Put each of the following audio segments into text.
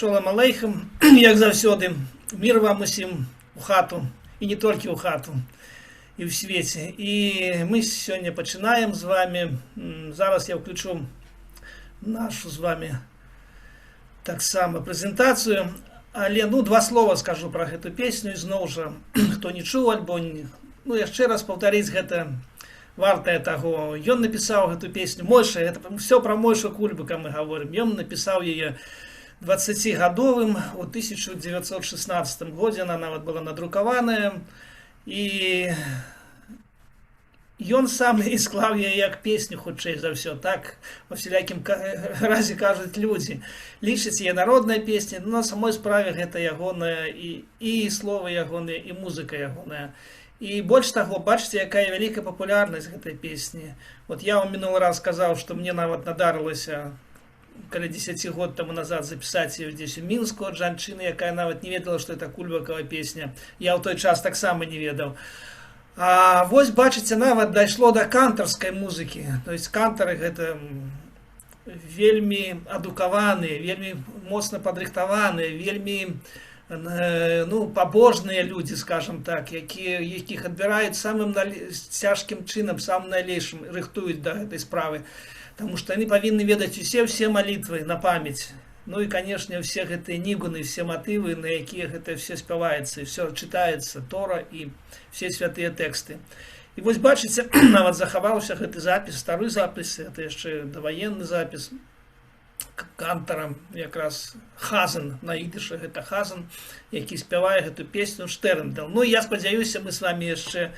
Шолам алейхам, як заўсёды, мир вам усім у хату, і не толькі ў хату, і ў свеце. І мы сёння пачынаем з вами. Зараз я включу нашу з вами таксама прэзентацыю. Але два слова скажу про гэту песню. І зноў жа, хто не чуў альбо яшчэ раз паўтарыць, гэта вартае таго. Ён напісаў гэту песню. Мойша, это все про Мойшу Кульбыка мы говорим. Ён напісаў яе 20-гадовым у 1916 годзе. Она нават была надрукаваная. І ён сам і склаў яе як песню, хутчэй за ўсё. Так во всялякім разе кажуць людзі. Лічаць яе народная песня, но на самой справе гэта ягоная і словы ягоныя, і музыка ягоная. І больш таго, бачыце, якая вялікая папулярнасць гэтай песні. Вот я вам мінулы раз сказаў, што мне нават надарылася каля 10 год таму назад запісаць яе дзесь у Мінску ад жанчыны, якая нават не ведала, што это Кульбыкава песня. Я ў той час таксама не ведаў. А вось, бачыце, нават дайшло да кантарскай музыкі. То есть кантары гэта вельмі адукаваныя, вельмі моцна падрыхтаваныя, вельмі пабожныя людзі, скажем так, якіх адбіраюць самым цяжкім чынам, самым найлепшым, рыхтуюць да гэтай справы. Потому что они павінны ведаць все молитвы на память. Ну и, конечно, все гэтыя нігуны, все мотивы, на якія гэта все спяваецца, и все читается, Тора и все святыя тэксты. И вось бачыце, нават захаваўся гэты запіс, стары запіс, это яшчэ даваенны запіс кантарам, якраз Хазен, на ідышы гэта Хазен, які спявае гэту песню Штерндал. Ну, я спадзяюся, мы с вами яшчэ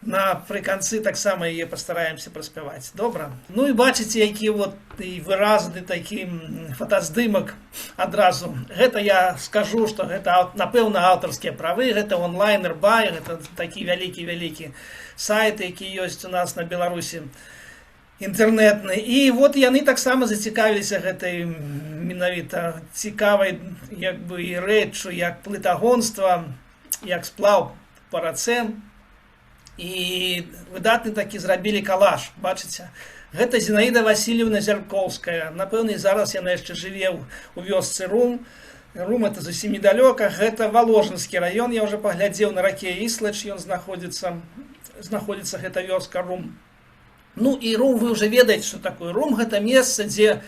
напрыканцы таксама яе пастараемся праспяваць. Добра? Ну і бачыце, які вот і выразны такі фотаздымак адразу. Гэта я скажу, што гэта, напэўна, аўтарскія правы, гэта онлайнер бай, гэта такі вялікі сайт, які ёсць у нас на Беларусі, інтэрнетны. І вот яны таксама зацікавіліся гэтай менавіта цікавай як бы і рэччу, як плытагонства, як сплаў па рацэ. І выдатны такі зрабілі калаж, бачыце. Гэта Зінаіда Васильевна Зяркоўская. Напэўна, зараз яна яшчэ жыве у вёсцы Рум. Рум это зусім недалёка. Гэта Воложанскі раён. Я ўжо паглядзеў на раке Іслач, ён знаходзіцца гэта вёска Рум. Ну і Рум, вы ўжо ведаеце, што такое Рум. Гэта месца, дзе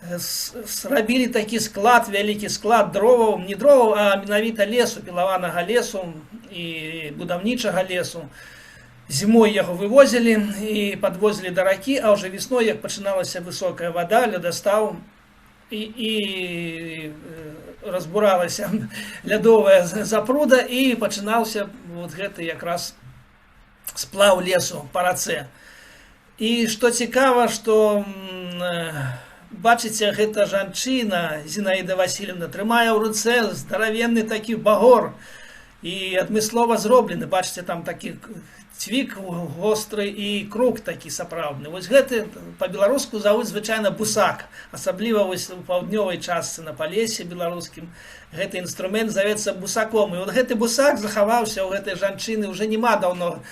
зрабілі такі склад, вялікі склад дроваў, не дроваў, а менавіта лесу, пілаванага лесу і будаўнічага лесу. Зімой яго вывозілі і падвозілі да ракі, а ўжо весной, як пачыналася высокая вада, лёдастаў і разбуралася лядовая запруда, і пачынаўся вот гэты якраз сплаў лесу па рацэ. І што цікава, што бачыце, гэта жанчына Зінаіда Васильевна трымае ў руцэ здаравенны такі багор і адмыслова зроблены. Бачыце, там такі цвік востры і круг такі сапраўдны. Вось гэты па-беларуску завуць звычайна бусак. Асабліва вось у паўднёвай частцы на Палесе беларускім гэты інструмент завецца бусаком. І вот гэты бусак захаваўся ў гэтай жанчыны, уже няма даўно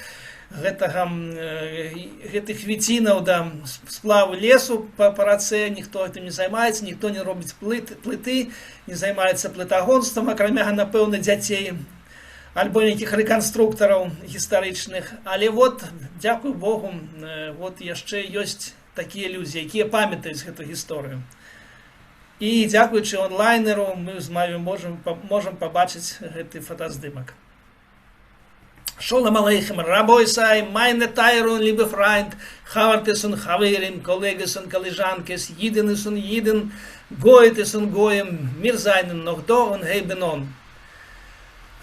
гэтых віцінаў да сплаву лесу па рацэ, ніхто гэтым не займаецца, ніхто не робіць плыты, не займаецца плытагонствам, акрамя, напэўна, дзяцей альбо нейкіх рэканструктараў гістарычных. Але вот, дзякуй Богу, вот яшчэ ёсць такія людзі, якія памятаюць гэту гісторыю. І дзякуючы онлайнеру мы з вами можам пабачыць гэты фотаздымак. Шолам алейхем, рабой сай, майне тайрун, либе фрайнд, хавартесун хаверим, колегесун коллежанкес, йиденесун йиден, гоетесун гоем, мирзайнен noch do und heben on.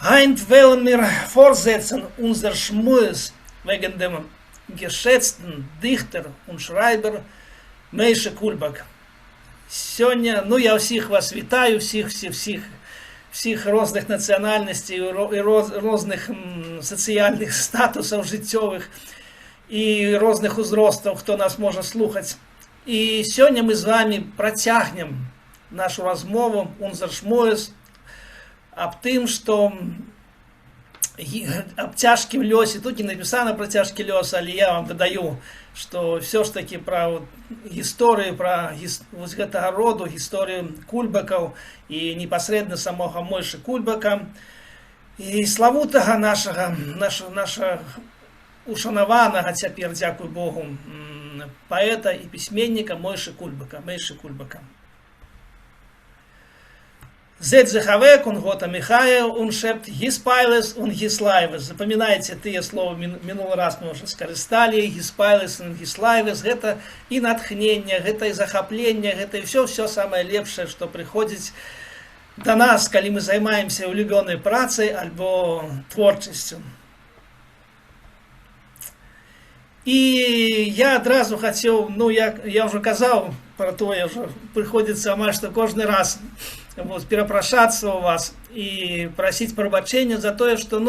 Heint wollen wir fortsetzen unser Schmues wegen dem geschätzten Dichter und Schreiber Мойша Кульбак. Сёння, я всіх вас вітаю, всіх розных нацыянальнасцей і розных сацыяльных статусаў жыццёвых і розных узростаў, хто нас можа слухаць. І сёння мы з вами працягнем нашу размову «Унзер Шмуэс» аб тым, што аб цяжкім лёсе. Тут не написано про цяжкі лёс, але я вам дадаю, што все ж таки пра гісторыю, пра вось гэтага роду, гісторыю Кульбакаў і непасрэдна самога Мойшы Кульбака і славутага наша ушанаванага цяпер, дзякуй Богу, паэта і пісьменніка Мойшы Кульбака. Зедзехавек, он гота Михаил, он шепт гиспайлес, он гислайвес. Запоминайте тыя слова, минулый раз мы уже скарыстали, гиспайлес, он гислайвес. Гэта і натхнение, гэта і захапленне, гэта і все самое лепшее, что приходит до нас, калі мы займаемся улюбёнай працай альбо творчасцю. І я адразу хацеў, я уже казаў про тое, уже приходится амаль што кожны раз перапрашацца у вас і прасіць прабачэння за тое, што,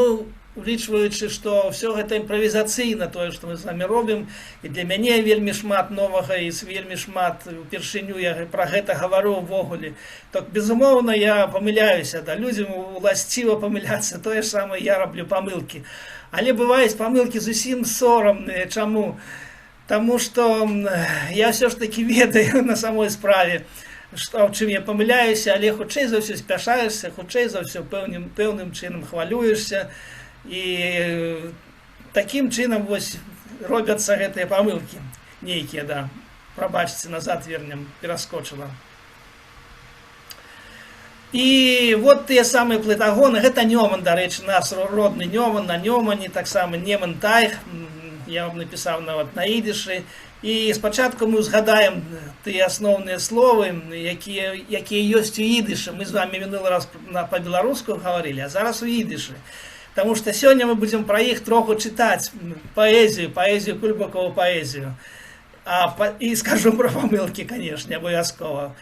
улічваючы, што ўсё гэта імправізацыйна, тое, што мы з вами робім, і для мяне вельмі шмат новага, і вельмі шмат упершыню я пра гэта гавару ўвогуле. Так, безумоўна, я памыляюся, людзям уласціва памыляцца, тое ж самае я раблю памылкі. Але бываюць памылкі зусім сорамныя. Чаму? Таму што я ўсё ж такі ведаю на самой справе, што, чым я памыляюся, але хутчэй за ўсё спяшаешся, хутчэй за ўсё пэўным чынам хвалюешся, і такім чынам вось робяцца гэтыя памылкі нейкія, прабачце, назад вернем, пераскочыла. І вот тыя самыя плытагоны, гэта Нёман, дарэчы, наш родны Нёман, на Нёмане, таксама Неман Тайх, я вам напісаў нават на ідышы. І спачатку мы згадаем тыя асноўныя словы, якія ёсць у ідышы. Мы з вами мінулы раз па-беларуску гаварылі, а зараз у ідышы. Таму што сёння мы будзем пра іх троху чытаць паэзію Кульбакаву паэзію. І скажу пра памылкі, канешне, абавязкова.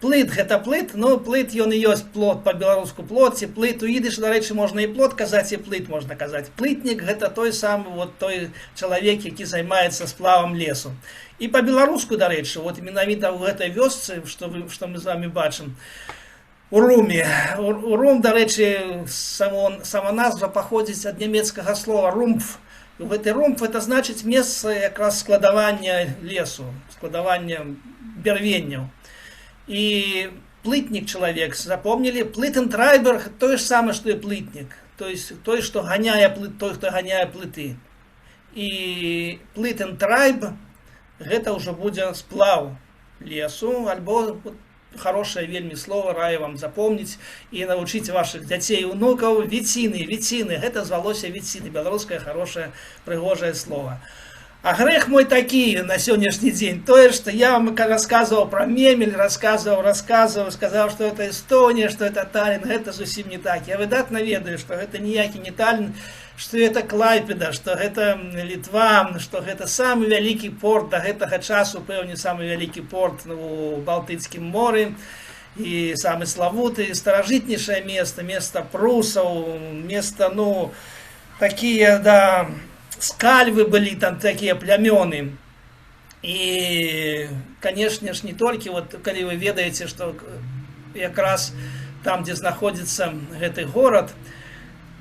Плыт, гэта плыт, плыт ён і ёсць плот, па-беларуску плот, ці плыт, у ідышы, дарэчы, можна і плот казаць, і плыт можна казаць. Плытнік гэта той самы, той чалавек, які займаецца сплавам лесу. І па-беларуску, дарэчы, менавіта ў гэтай вёсцы, што мы з вами бачым, у Руме. Рум, дарэчы, сама назва паходзіць ад нямецкага слова румф. Гэты румф, это значыць месца якраз складавання лесу, складавання бярвенняў. І плытнік чалавек, запомнілі, плытентрайбер тое ж самае, што і плытнік, той, хто ганяе плыты. І плытентрайб гэта ўжо будзе сплаў лесу, альбо хорошае вельмі слово, раю вам запомніць і навучыць вашых дзяцей і ўнукаў. Віціны, гэта звалося віціны, беларускае хорошае прыгожае слово. А грэх мой такі на сённяшні дзень, тое, што я вам расказваў пра Мемель, сказаў, што это Эстонія, што это Таллін, гэта зусім не так. Я выдатна ведаю, што гэта ніякі не Таллін, што гэта Клайпеда, што гэта Літва, што гэта самы вялікі порт да гэтага часу, пэўне самы вялікі порт у Балтыцкім моры, і самы славуты, старажытнейшае места прусаў, места, такія, скальвы былі там такія плямёны. І, канешне ж, не толькі, калі вы ведаеце, што якраз там, дзе знаходзіцца гэты горад,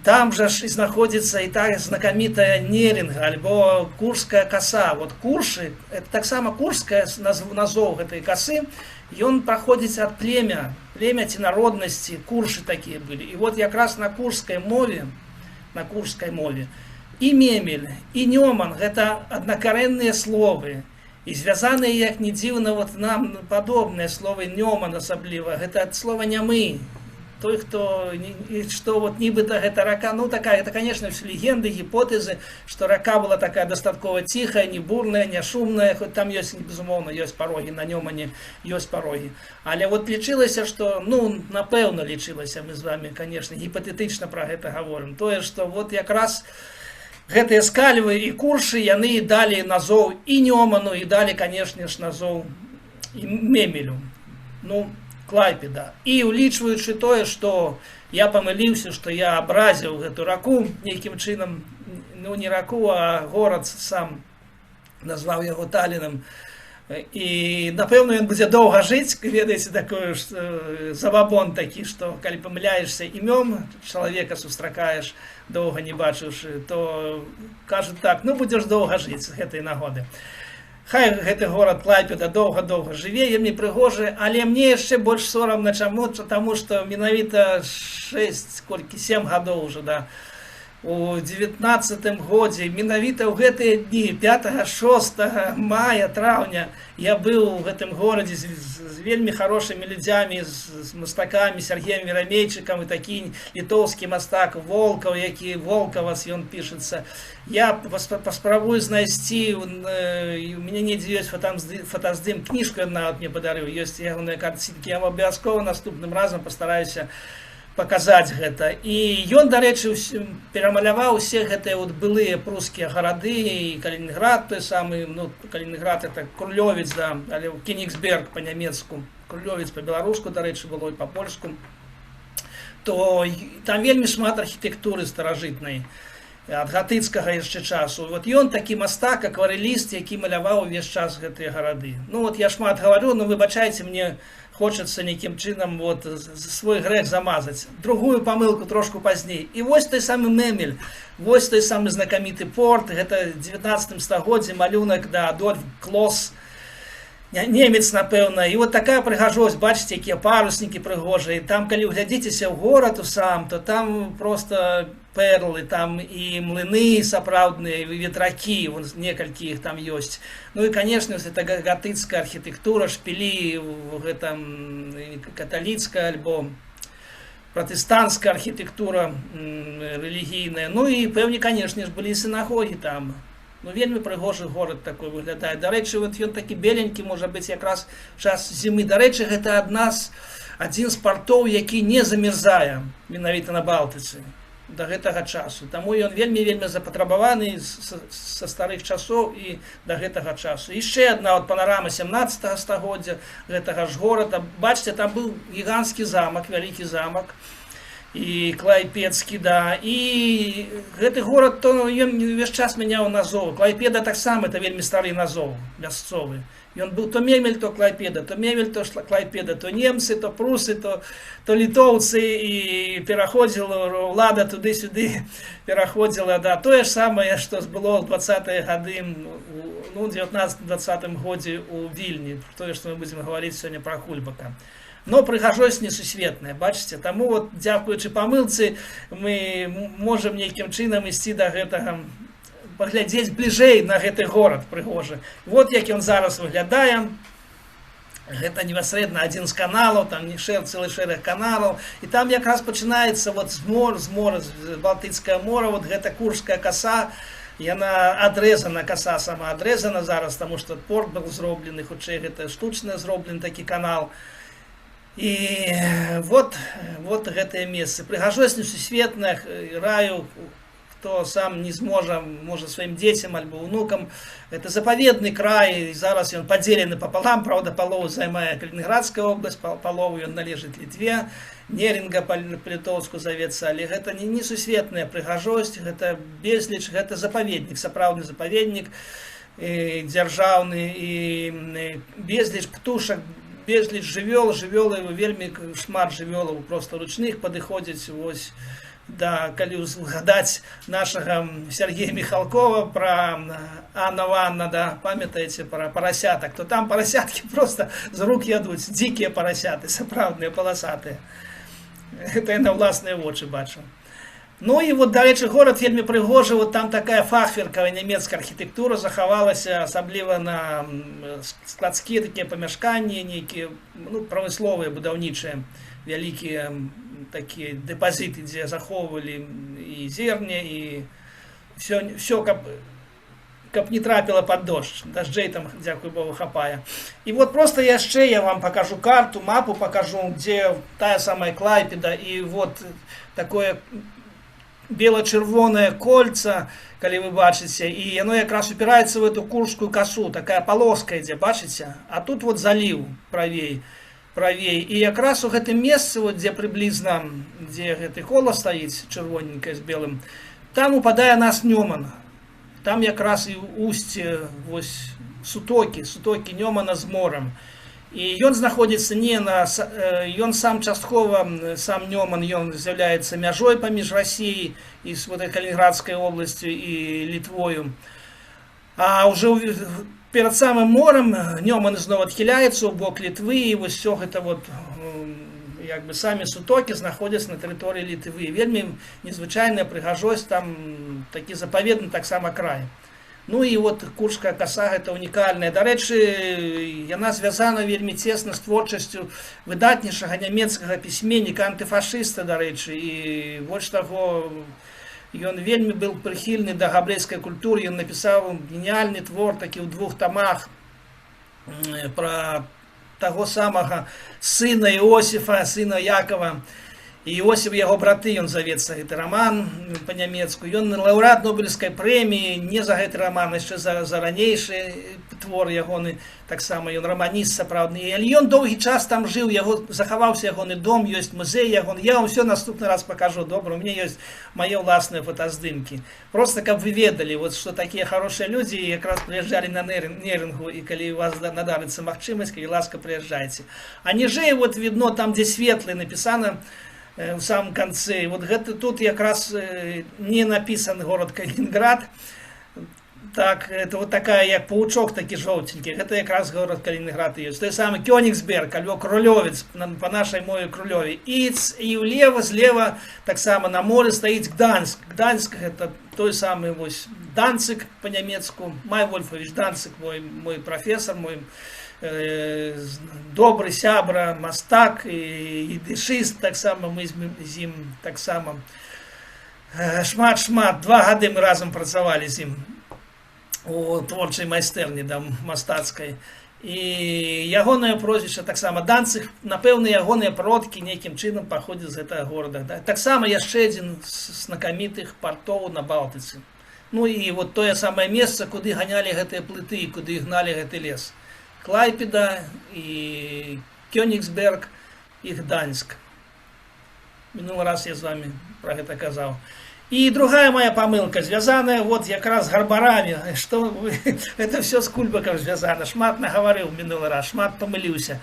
там жа ж і знаходзіцца і так знакамітая Нерінга, альбо Курская коса. Куршы, это таксама Курская назоў гэтай косы, ён праходзіць ад племя ці народнасці, куршы такія былі. І якраз на курскай мове, і Мемель, і Нёман, гэта аднакарэнныя словы. І звязаныя, як не дзіўна, нам падобныя словы Нёман асабліва. Гэта ад слова нямы. Той, што нібыта гэта рака, такая, это, конечно, все легенды, гіпотэзы, што рака была такая дастаткова ціхая, не бурная, не шумная, хоць там ёсць, безумоўна, ёсць парогі, на Нёмане ёсць парогі. Але лічылася, што, напэўна лічылася, мы з вами, конечно, гіпатэтычна пра гэта гаворым. Тое, што якраз гэтыя скальвы і куршы, яны далі назоў і Нёману, і далі, канешне ж, назоў і Мемелю, Клайпеда. І улічваючы тое, што я памыліўся, што я абразіў гэту раку нейкім чынам, не раку, а горад сам, назваў яго Таллінам, І, напэўна, ён будзе доўга жыць, ведаеце, такое забабон такі, што калі памыляешся імём чалавека сустракаеш, доўга не бачыўшы, то кажуць так, ну будзеш доўга жыць з гэтай нагоды. Хай гэты горад Клайпеда доўга-доўга жыве, вельмі прыгожы, але мне яшчэ больш сорамна чаму, таму што менавіта 7 гадоў уже, да, у 19-м годзе, менавіта ў гэтыя дні, 5-6 мая, траўня, я быў у гэтым горадзе з вельмі хорошымі людзямі, з мастакамі, Сергеем Верамейчыкам і такі літоўскі мастак Волкаў, які Волкавас, ён пішацца. Я паспрабую знайсці, у мяне недзе ёсць фотаздым, кніжку ён нават мне падарыў, ёсць ягоныя карцінкі, я абавязкова наступным разам пастараюся паказаць гэта. І ён, дарэчы, перамаляваў усе гэтыя былыя прускія гарады, і Калінінград той самы, ну, Калінінград это Курлёвіц, да, але Кенігсберг па-нямецку, Курлёвіц па-беларуску, дарэчы, было і па-польску, то там вельмі шмат архітэктуры старажытнай, ад гатыцкага яшчэ часу. Вот ён такі мастак, акварэліст, які маляваў увесь час гэтыя гарады. Ну, вот я шмат гаварю, но выбачайце, мне хочацца нейкім чынам вот свой грэх замазаць. Другую памылку трошку пазней. І вось той самы Мемель, вось той самы знакаміты порт, гэта 19 стагоддзе малюнак, да, Адольф Клос, немец, напэўна. І вот такая прыгажосць, бачыце, якія паруснікі прыгожыя. Там, калі ўглядзіцеся ў горад сам, то там просто перлы, там і млыны сапраўдныя, і ветракі, некалькі іх там ёсць. Ну і, канешне, гэта гатыцкая архітэктура, шпілі, гэта каталіцкая альбо пратэстанцкая архітэктура рэлігійная. Ну і, пэўне, канешне, былі сінагогі там. Ну, вельмі прыгожы горад такой выглядае. Дарэчы, вот ён такі беленькі, можа быць, якраз час зімы. Дарэчы, гэта адзін з партоў, які не замерзае, менавіта на Балтыцы, да гэтага часу. Таму ён вельмі-вельмі запатрабаваны са старых часоў і да гэтага часу. Яшчэ адна панарама 17 стагоддзя гэтага ж горада. Бачыце, там быў гіганцкі замак, вялікі замак, і Клайпедскі, да. І гэты горад, то ён увесь час мяняў назоў. Клайпеда таксама, это вельмі стары назоў, мясцовы. Ён быў то Мемель, то Клайпеда, то Мемель, то Клайпеда, то немцы, то прусы, то літоўцы, і пераходзіла ўлада туды-сюды, пераходзіла, да. Тое ж самае, што было ў 20-е гады, ну, 19-20 годзе ў Вільні, тое, што мы будзем гаварыць сёння пра Кульбака. Но прыгажосць несусветная, бачыце, таму вот, дзякуючы памылцы, мы можам нейкім чынам ісці да гэтага, паглядзець бліжэй на гэты горад прыгожы. Вот як ён зараз выглядае. Гэта непасрэдна адзін з каналаў, там цэлы шэраг каналаў, і там якраз пачынаецца вот з мора, з Балтыцкае мора, вот гэта Куршская коса, яна адрэзана, коса сама адрэзана зараз, таму што порт быў зроблены, хутчэй гэта штучна зроблены такі канал. І вот гэтае месца. Прыгажосць несусветная, раю, хто сам не зможа, можа сваім дзецям альбо ўнукам. Это запаведны край, зараз ён падзелены папалам, правда, палову займае Калінінградская область, палову ён належыць Літве, Нерінга па-літоўску завецца, але гэта не несусветная прыгажосць, гэта безліч, гэта запаведнік, сапраўдны запаведнік дзяржаўны, і безліч птушак, безліч жывёл, жывёлы, вельмі шмат жывёлаў проста ручных падыходзяць, вось, да, калі згадаць нашага Сергея Михалкова пра Анна, да, памятаеце, пра парасятак, то там парасяткі проста з рук ядуць, дзікія парасяты, сапраўдныя, паласатыя. Гэта я на ўласныя вочы бачу. Ну і вот, дарэчы, горад вельмі прыгожы, вот там такая фахверкавая нямецкая архітэктура захавалася, асабліва на складскія такія памяшканні, нейкія, ну, прамысловыя, будаўнічыя, вялікія такія дэпазіты, дзе захоўвалі і зерне, і все, каб не трапіла пад дождж. Дажджэй там, дзякуй Богу, хапае. І вот просто яшчэ я вам пакажу карту, мапу пакажу, дзе тая самая Клайпеда, і вот такое бело-чырвонае кольца, калі вы бачыце, і яно якраз упіраецца в эту Куршскую косу, такая полоска ідзе, бачыце? А тут вот заліў правей. І якраз у гэтым месцы, вот, дзе прыблізна, дзе гэты кола стаіць, чырвоненькая з белым, там упадае нас Нёман. Там якраз і ўсце, вось, сутокі Нёмана з морам. І ён знаходзіцца не на... Ён сам часткова, сам Нёман, ён з'яўляецца мяжой паміж Расіяй і з Калінінградскай обласцю і Літвою. А ўжо перад самым морам Нёман зноў адхіляецца ў бок Літвы, і вось все гэта вот, як бы самі сутокі знаходзяцца на тэрыторыі Літвы. Вельмі незвычайная прыгажосць, там такі запаведны таксама край. Ну і вот Куршская коса гэта унікальная. Дарэчы, яна звязана вельмі цесна з творчасцю выдатнейшага нямецкага пісьменніка, антыфашыста, дарэчы. І больш таго, ён вельмі быў прыхільны да габрэйскай культуры. Ён напісаў геніальны твор такі ў 2 тамах пра таго самага сына Іосіфа, сына Якова. І Іосіф, яго браты, ён завецца, гэты раман па-нямецку. Ён лаўрэат Нобелевскай прэміі, не за гэты раман, яшчэ за ранейшы твор ягоны, таксама ён раманіст сапраўдны. Але ён доўгі час там жыў, захаваўся ягоны дом, ёсць музей ягоны. Я вам все наступны раз покажу, добра, у меня ёсць мае ўласныя фотаздымкі. Просто каб вы ведалі, вот, што такія хорошыя людзі якраз прыязджалі на Нерінгу, і калі у вас надарыцца магчымасць, калі ласка, прыязджайце. А ніжэй вот видно, там, дзе светлы, напісана в самом конце. Вот гэта тут якраз не написан город Калининград. Так, это вот такая, як паучок такі жоўтенькі. Гэта якраз город Калининград ёсць. Той самы Кёнигсберг, альбо Крулёвец, по нашай мове Крулёве. І ўлева, злева, таксама на моры стаіць Гданьск. Гданьск гэта той самы вось Данциг по-нямецку. Май Вольфович Данциг, мой профессор, мой добры сябра, мастак і дышыст, таксама мы з ім таксама шмат, 2 гады мы разам працавалі з ім у творчай майстэрні мастацкай. І ягонае прозвішча таксама Данциг, напэўна, ягоныя продкі нейкім чынам паходзяць з гэтага горада. Таксама яшчэ адзін з знакамітых партоў на Балтыцы. Ну і вот тое самае месца, куды ганялі гэтыя плыты, куды гналі гэты лес. Клайпеда і Кёнигсберг і Гданьск. Мінулы раз я з вами про гэта казаў. І другая моя памылка, звязаная вот якраз з гарбарамі. Што это все з Кульбакам звязана. Шмат нагаварыў мінулы раз, шмат памыліўся.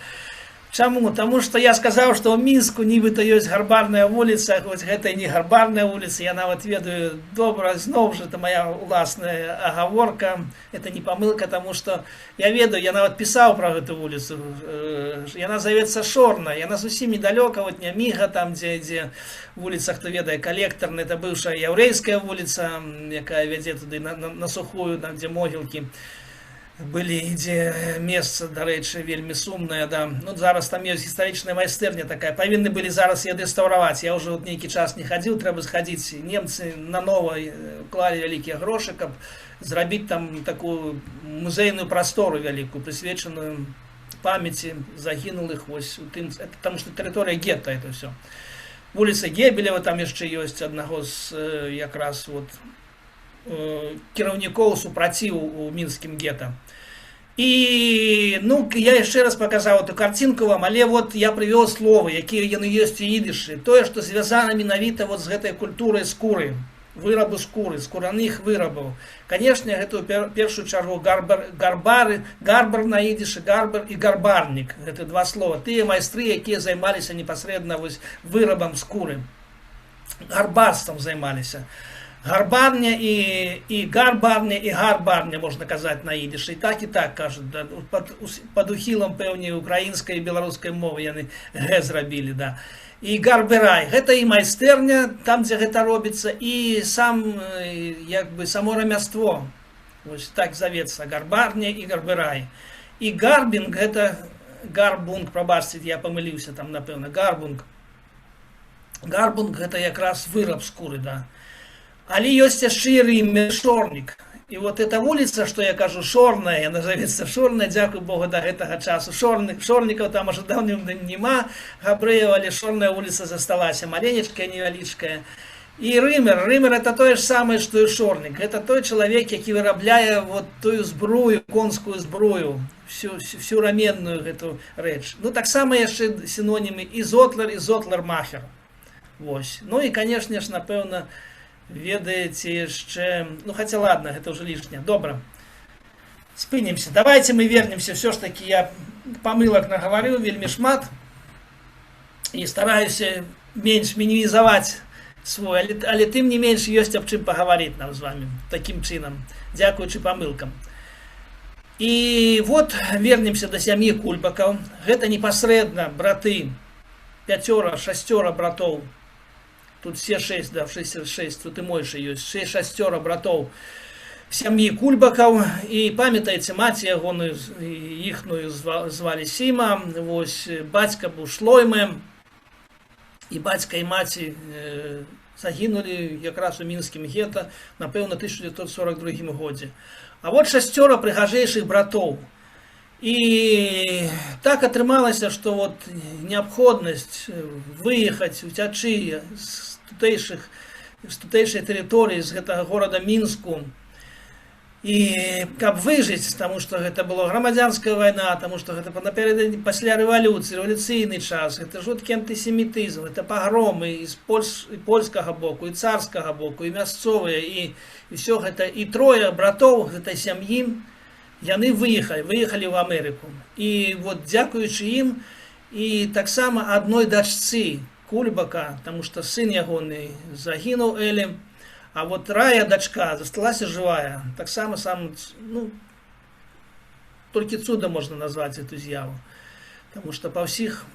Чаму? Таму што я сказаў, што ў Мінску нібыта ёсць гарбарная вуліца, хоць гэта і не гарбарная вуліца, я нават ведаю добра, зноў жа, это моя уласная агаворка, это не памылка, таму што я ведаю, я нават пісаў пра гэту вуліцу, яна завецца Шорна, яна зусім недалёка, вот Няміга, там, дзе вуліца, хто ведае, Калектарная, это быўшая яўрэйская вуліца, якая вядзе туды на Сухую, там, дзе могілкі былі, дзе месца, дарэчы, вельмі сумнае, да. Ну, зараз там ёсць гістарычная майстэрня такая, павінны былі зараз яе дэстаўраваць, я ўжо нейкі час не хадзіў, трэба схадзіць. Немцы нанова клалі вялікія грошы, каб зрабіць там такую музейную прастору вялікую, прысвечаную памяці загінулых, вось, таму што тэрыторыя гета, это ўсё. Вуліца Гебелева там яшчэ ёсць, аднаго з якраз вот кіраўнікоў супраціў у мінскім гета. І, ну, я яшчэ раз паказаў эту карцінку вам, але вот я прывёў словы, якія яны ёсць у ідышы. Тое, што звязана менавіта вот з гэтай культурай скуры, вырабу скуры, скураных вырабаў. Канешне, гэта ў першую чаргу гарбар на ідышы, гарбар і гарбарнік. Гэта 2 слова. Тыя майстры, якія займаліся непасрэдна вось вырабам скуры. Гарбарствам займаліся. Гарбарня і гарбарня, і гарбарня, можна казаць на ідышы. І так кажуць. Да. Пад ухілам, пэўне, украінскай і беларускай мовы яны гэ зрабілі, да. І гарберай. Гэта і майстэрня, там, дзе гэта робіцца, і само рамяство. Вось так завецца. Гарбарня і гарберай. І гарбінг, гэта гарбунг, прабачце, я памыліўся там, напэўна, гарбунг. Гарбунг, гэта якраз выраб скуры, да. Але ёсць яшчэ і рымер Шорнік. І вот эта вуліца, што я кажу, Шорная, яна завецца Шорная, дзякуй Богу, да гэтага часу. Шорнікаў там аж даўным няма, габрэяў, але Шорная вуліца засталася, маленечкая, невялічкая. І рымер это тое ж самае, што і Шорнік. Гэта той чалавек, які вырабляе вот тую збрую, конскую зброю, всю раменную гэту рэч. Ну, таксама яшчэ сінонімы і зотлер, і зотлер-махер. Вось. Ну і, канешне ж, напэўна, ведаеце яшчэ, ну, хаця ладно, гэта ўжо лішне. Добра. спынемся. Давайте мы вернемся, все ж таки я помылок наговорю вельмі шмат і стараюся менш мінімізаваць свой, але тым не менш ёсць аб чым пагаварыць нам з вами таким чынам, дзякуючы памылкам. І вот вернемся до сям'і Кульбакаў. Гэта непасрэдна браты, 5-6 братоў. Тут все 6, да, 6, тут і мойшы ёсць, 6 братоў сям'і Кульбакаў. І памятаеце, маці ягоную, іхную звалі Сіма, вось бацька быў Шлойме, і бацька і маці загінулі якраз у мінскім гета, напэўна, 1942 годзе. А вот 6 прыгажэйшых братоў. І так атрымалася, што вот неабходнасць выехаць, уцячы з тутэйшай тэрыторыі, з гэтага горада Мінску, і каб выжыць, таму што гэта была грамадзянская вайна, таму што гэта пасля рэвалюцыі, рэвалюцыйны час, гэта жуткі антысемітызм, гэта пагромы з польскага боку, і царскага боку, і мясцовыя, і ўсё гэта. І 3 братоў гэтай сям'і, яны выехалі ў Амерыку. І вот дзякуючы ім, і таксама адной дачцы Кульбака, таму што сын ягоны загінуў Элі, а вот Рая, дачка, засталася жывая. Таксама толькі цудом можна назваць эту з'яву. Таму што па ўсіх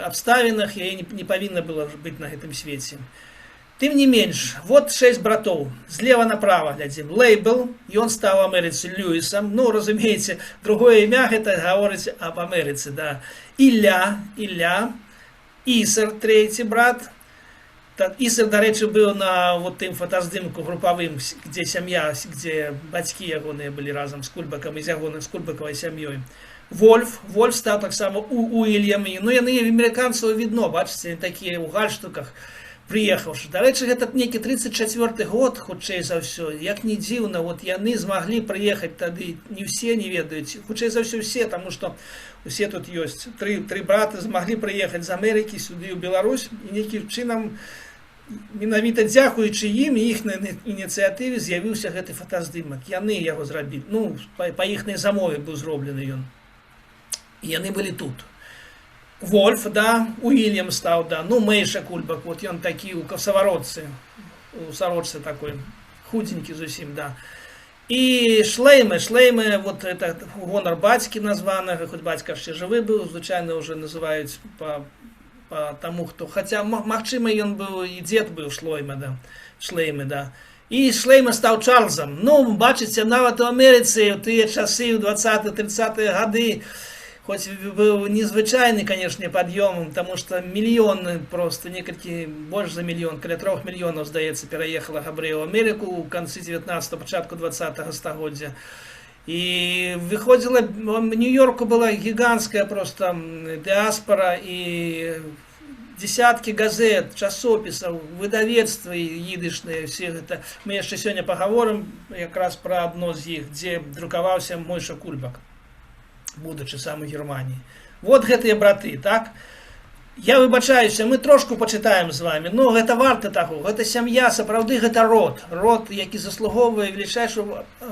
абставінах яе не павінна было быць на гэтым свеце. Тым не менш, вот 6 братоў. Злева направо глядзім. Лейбл, ён стаў у Амерыцы Льюісам. Ну, разумееце, другое імя гэта гаворыць аб Амерыцы, да. Ілля, Ісар, 3 брат. Ісар, дарэчы, быў на вот тым фотаздымку групавым, где сям'я, где бацькі ягоныя былі разам з Кульбакам і з Кульбакавай сям'ёй. Вольф стаў таксама Уільямі. Ну, яны амерыканцаў відно, бачыце, такія ў гальштуках прыехаўшы. Дарэчы, гэта некі 34 год, хутчэй за ўсё. Як не дзіўна, вот яны змаглі прыехаць тады, не ўсе не ведаюць, хутчэй за ўсё все, таму што усе тут ёсць. 3 браты змаглі прыехаць з Амерыкі сюды ў Беларусь, і нейкім чынам менавіта дзякуючы ім і іх ініцыятыве з'явіўся гэты фотаздымак. Яны яго зрабілі. Ну, па іхнай замове быў зроблены ён. І яны былі тут. Вольф, да, Уільям стаў, да, ну, Мэйша Кульбак, вот ён такі у косаваротцы, у сарочцы такой, худенькі зусім, да. І Шлейме, вот это гонар бацькі названага, хоць бацька ще жывы быў, звычайна ўжо называюць па таму, хто, хаця, магчыма, ён быў, і дзед быў Шлейме, да. І Шлейме стаў Чарльзам. Ну, бачыце, нават у Амерыцы ў тыя часы, у 20-30-е гады, хоць быў незвычайны, канешне, пад'ём, таму што мільёны, просто некалькі, больш за мільён, каля 3 мільёнаў, здаецца, пераехала габрэяў у Амерыку ў канцы 19-го, пачатку 20-го стагоддзя. І выходзіла, в Нью-Йорку была гіганцкая просто дыаспора, і десяткі газет, часопісаў, выдавецтвы ідышныя, все гэта. Мы яшчэ сёння пагаворым якраз пра адно з іх, дзе друкаваўся Мойша Кульбак, будучы сам у Германії. Вот гэтыя браты, так? Я выбачаюся, мы трошку пачытаем з вами, но гэта варта таго, гэта сям'я, сапраўды гэта род, які заслугоўвае велічайшай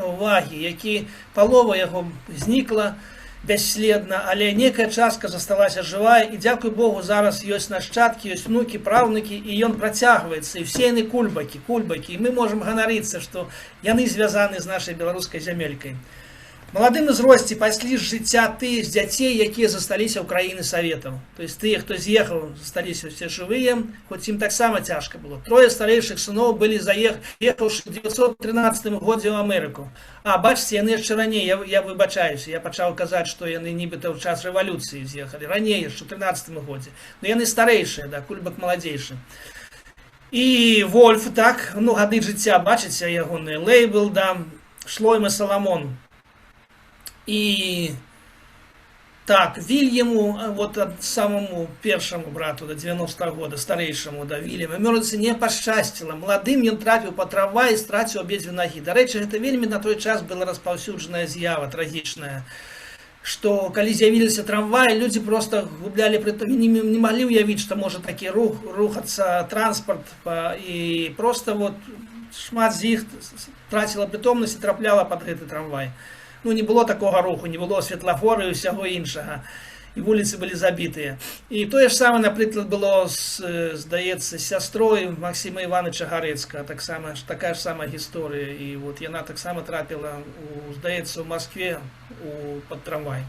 увагі, які палова яго знікла бясследна, але некая частка засталася жывая, і дзякуй Богу, зараз ёсць нашчадкі, ёсць внукі, праўнукі, і ён працягваецца, і все яны кульбакі, і мы можам ганарыцца, што яны звязаны з нашай беларускай зямелькай. Маладым узросце паслі з жыцця тых дзяцей, якія засталіся ў краіны Саветаў. То есть тыя, хто з'ехаў, засталіся ўсе жывыя, хоць ім таксама цяжка было. 3 старэйшых сыноў былі заехаўшы ў 1913 годзе ў Амерыку. А, бачыце, яны яшчэ раней, я выбачаюся, я пачаў казаць, што яны нібыта ў час рэвалюцыі з'ехалі. Раней, яшчэ ў 13 годзе. Но яны старэйшыя, да, Кульбак маладзейшы. І Вольф, так, ну, гады жыцця, бачыце, ягоны Лейбл, да, Шлойме Саламон. І так, Вільяму, вот самому першаму брату, до 90-го года, старэйшаму, да, Вільяму, мёрцы не пашчасціла. Маладым ён трапіў па трамвай і страціў абедзве нагі. Дарэчы, гэта вельмі на той час была распаўсюджаная з'ява, трагічная, што калі з'явіліся трамваі, людзі просто гублялі прытом, не маглі ўявіць, што можа такі рухацца транспарт, і просто вот шмат з іх траціла прытомнасць і трапляла пад гэты трамвай. Ну, не было такого руху, не было світлафору і всього іншого. І вулиці були забиті. І те ж саме, наприклад, було, здається, з сестрою Максима Івановича Горецького. Така ж сама історія. І от вона так само трапила, здається, в Москві під трамвай.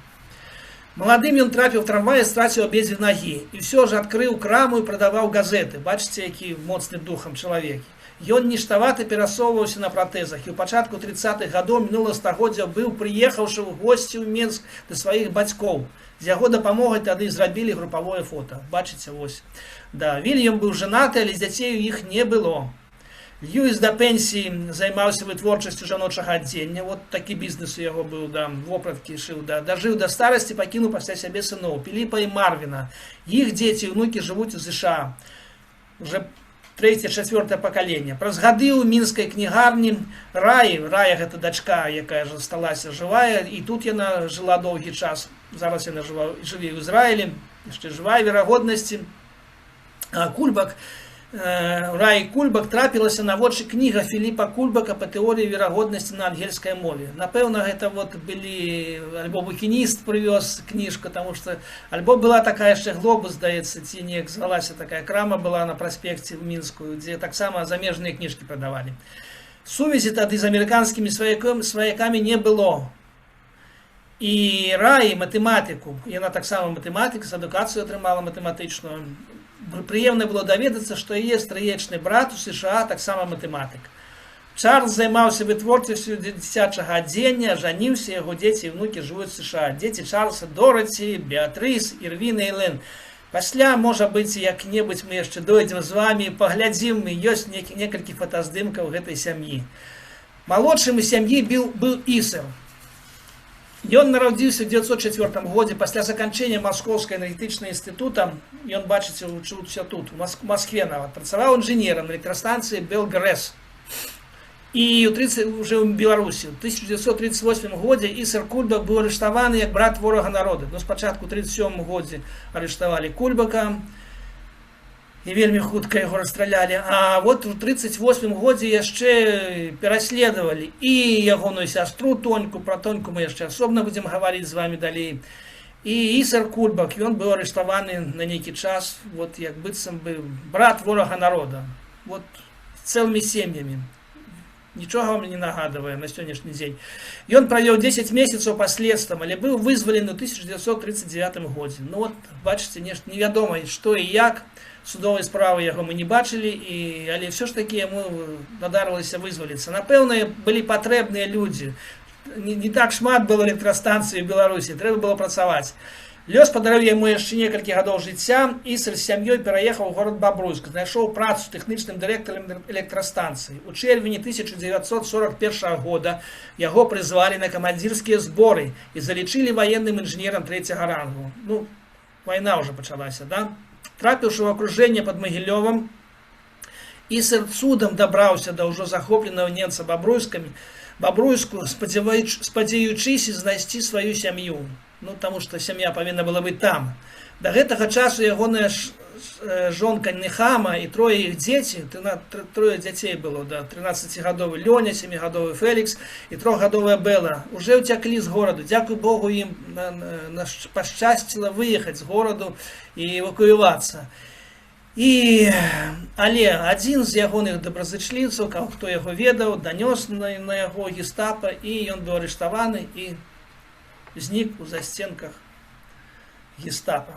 Молодым ён трапіў трамвай і страціў абедзве ноги. І все ж адкрыў краму і прадаваў газеты. Бачыце, які моцны духам чалавек. Ён ніштавата перасоўваўся на пратэзах і ў пачатку 30-х гадоў мінулага стагоддзя быў прыехаўшы ў госці ў Менск да сваіх бацькоў. З яго дапамогай тады зрабілі групавое фота. Бачыце, вось. Да, Вільям быў жанаты, але дзяцей у іх не было. Льюіс да пенсіі займаўся вытворчасцю жаночага адзення. Вот такі бізнес у яго быў, да, вопраткі шыў, да. Дажыў да старасці, пакінуў пасля сябе сыноў, Піліпа і Марвіна. Іх дзеці і ўнукі жывуць у ЗША. Уже трэцяе-чацвёртае пакаленне. Праз гады ў мінскай кнігарні Рая гэта дачка, якая засталася жывая, і тут яна жыла доўгі час. Зараз яна жыве ў Ізраілі, яшчэ жывая, верагоднасці. Кульбак, Раі Кульбак трапілася на вочы кніга Філіпа Кульбака па тэорыі верагоднасці на ангельскай мове. Напэўна, гэта вот былі, альбо букініст прывёз кніжку, таму што альбо была такая яшчэ Глобус, здаецца, ці неяк звалася такая крама была на праспекце ў Мінску, дзе таксама замежныя кніжкі прадавалі. Сувязі тады з амерыканскімі сваякамі не было. І Раі матэматыку, яна таксама матэматык, з адукацыю атрымала матэматычную. Прыемна было даведацца, што яе стрыечны брат у США таксама матэматык. Чарльз займаўся вытворчасцю дзіцячага адзення, жаніўся, яго дзеці і внукі жывуць у США. Дзеці Чарльза Дораці, Беатрыс, Ірвіна і Элен. Пасля, можа быць, як-небудзь мы яшчэ дойдзем з вамі, паглядзім, ёсць некалькі фотаздымкаў гэтай сям'і. Малодшым у сям'і быў Ісар. Ён нарадзіўся ў 1904 годзе пасля заканчэння Маскоўскага энергетычнага інстытута. Ён, бачыце, вучыўся тут, у Маскве нават. Працаваў інжынерам на электрастанцыі Белгрэс. І уже ў Беларусі. У 1938 годзе Ісар Кульбак быў арыштаваны як брат ворага народа. Ну, спачатку ў 1937 годзе арыштавалі Кульбака. І вельмі хутка яго расстралялі. А вот у 1938 годзе яшчэ пераследавалі і ягоную сястру Тоньку. Пра Тоньку мы яшчэ асобна будзем гаварыць з вамі далей. І Ісар Кульбак, ён быў арыштаваны на нейкі час, вот як быццам бы брат ворага народа. Вот з цэлымі сем'ямі. Нічога вам не нагадывае на сённяшні дзень. Ён правёў 10 месяцаў паследствам, але быў вызвалены ў 1939 годзе. Ну вот, бачыце, нешта невядома, што і як. Судовай справы яго мы не бачылі, але ўсё ж такі яму надарылася вызваліцца. Напэўна, былі патрэбныя людзі. Не так шмат было электрастанцыі ў Беларусі, трэба было працаваць. Лёс падарыў яму яшчэ некалькі гадоў жыцця, Ісар з сям'ёй пераехаў у горад Бабруйск, знайшоў працу тэхнічным дырэктарам электрастанцыі. У чэрвені 1941 года яго прызвалі на камандзірскія зборы і залічылі ваенным інжынерам 3-го рангу. Ну, вайна ўжо пачалася, да? Трапіўшы ў акружэнне пад Магілёвам, Ісар цудам дабраўся да ўжо захопленага немца Бабруйску, спадзяючыся знайсці сваю сям'ю. Ну, таму што сям'я павінна была быць там. Да гэтага часу ягоная жонка Нехама і трое іх дзеці, трое дзяцей было, да, 13-гадовы Лёня, 7-гадовы Фелікс і 3-гадовая Бэла, уже ўцяклі з гораду. Дзякуй Богу, ім пашчасціла выехаць з гораду і эвакуювацца. Але адзін з ягоных добразычліўцаў, хто яго ведаў, данёс на яго гестапа, і ён быў арыштаваны і знік у засценках гестапа.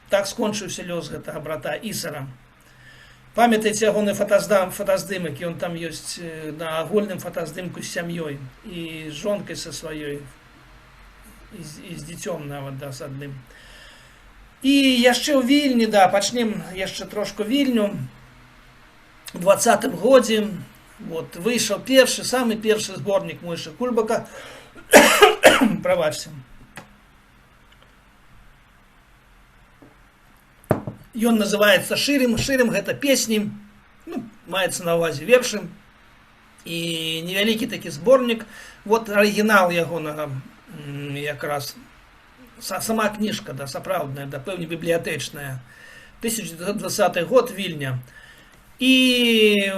Так скончыўся лёс гэтага брата Ісара. Памятаеце ягоны фотаздымак, ён там ёсць на агульным фотаздымку з сям'ёй і з жонкай са сваёй, і з дзіцём нават, да, з адным. І яшчэ ў Вільні, да, пачнем яшчэ трошку Вільню. У 20-м годзе вот, выйшаў самы першы зборнік Мойшы Кульбака. Прабачце. Ён называецца «Шырым». «Шырым» гэта песні, ну, маецца на ўвазе вершы. І невялікі такі зборнік. Вот арыгінал ягонага якраз. Сама кніжка, да, сапраўдная, да, пэўне бібліятэчная. 1920 год, Вільня. І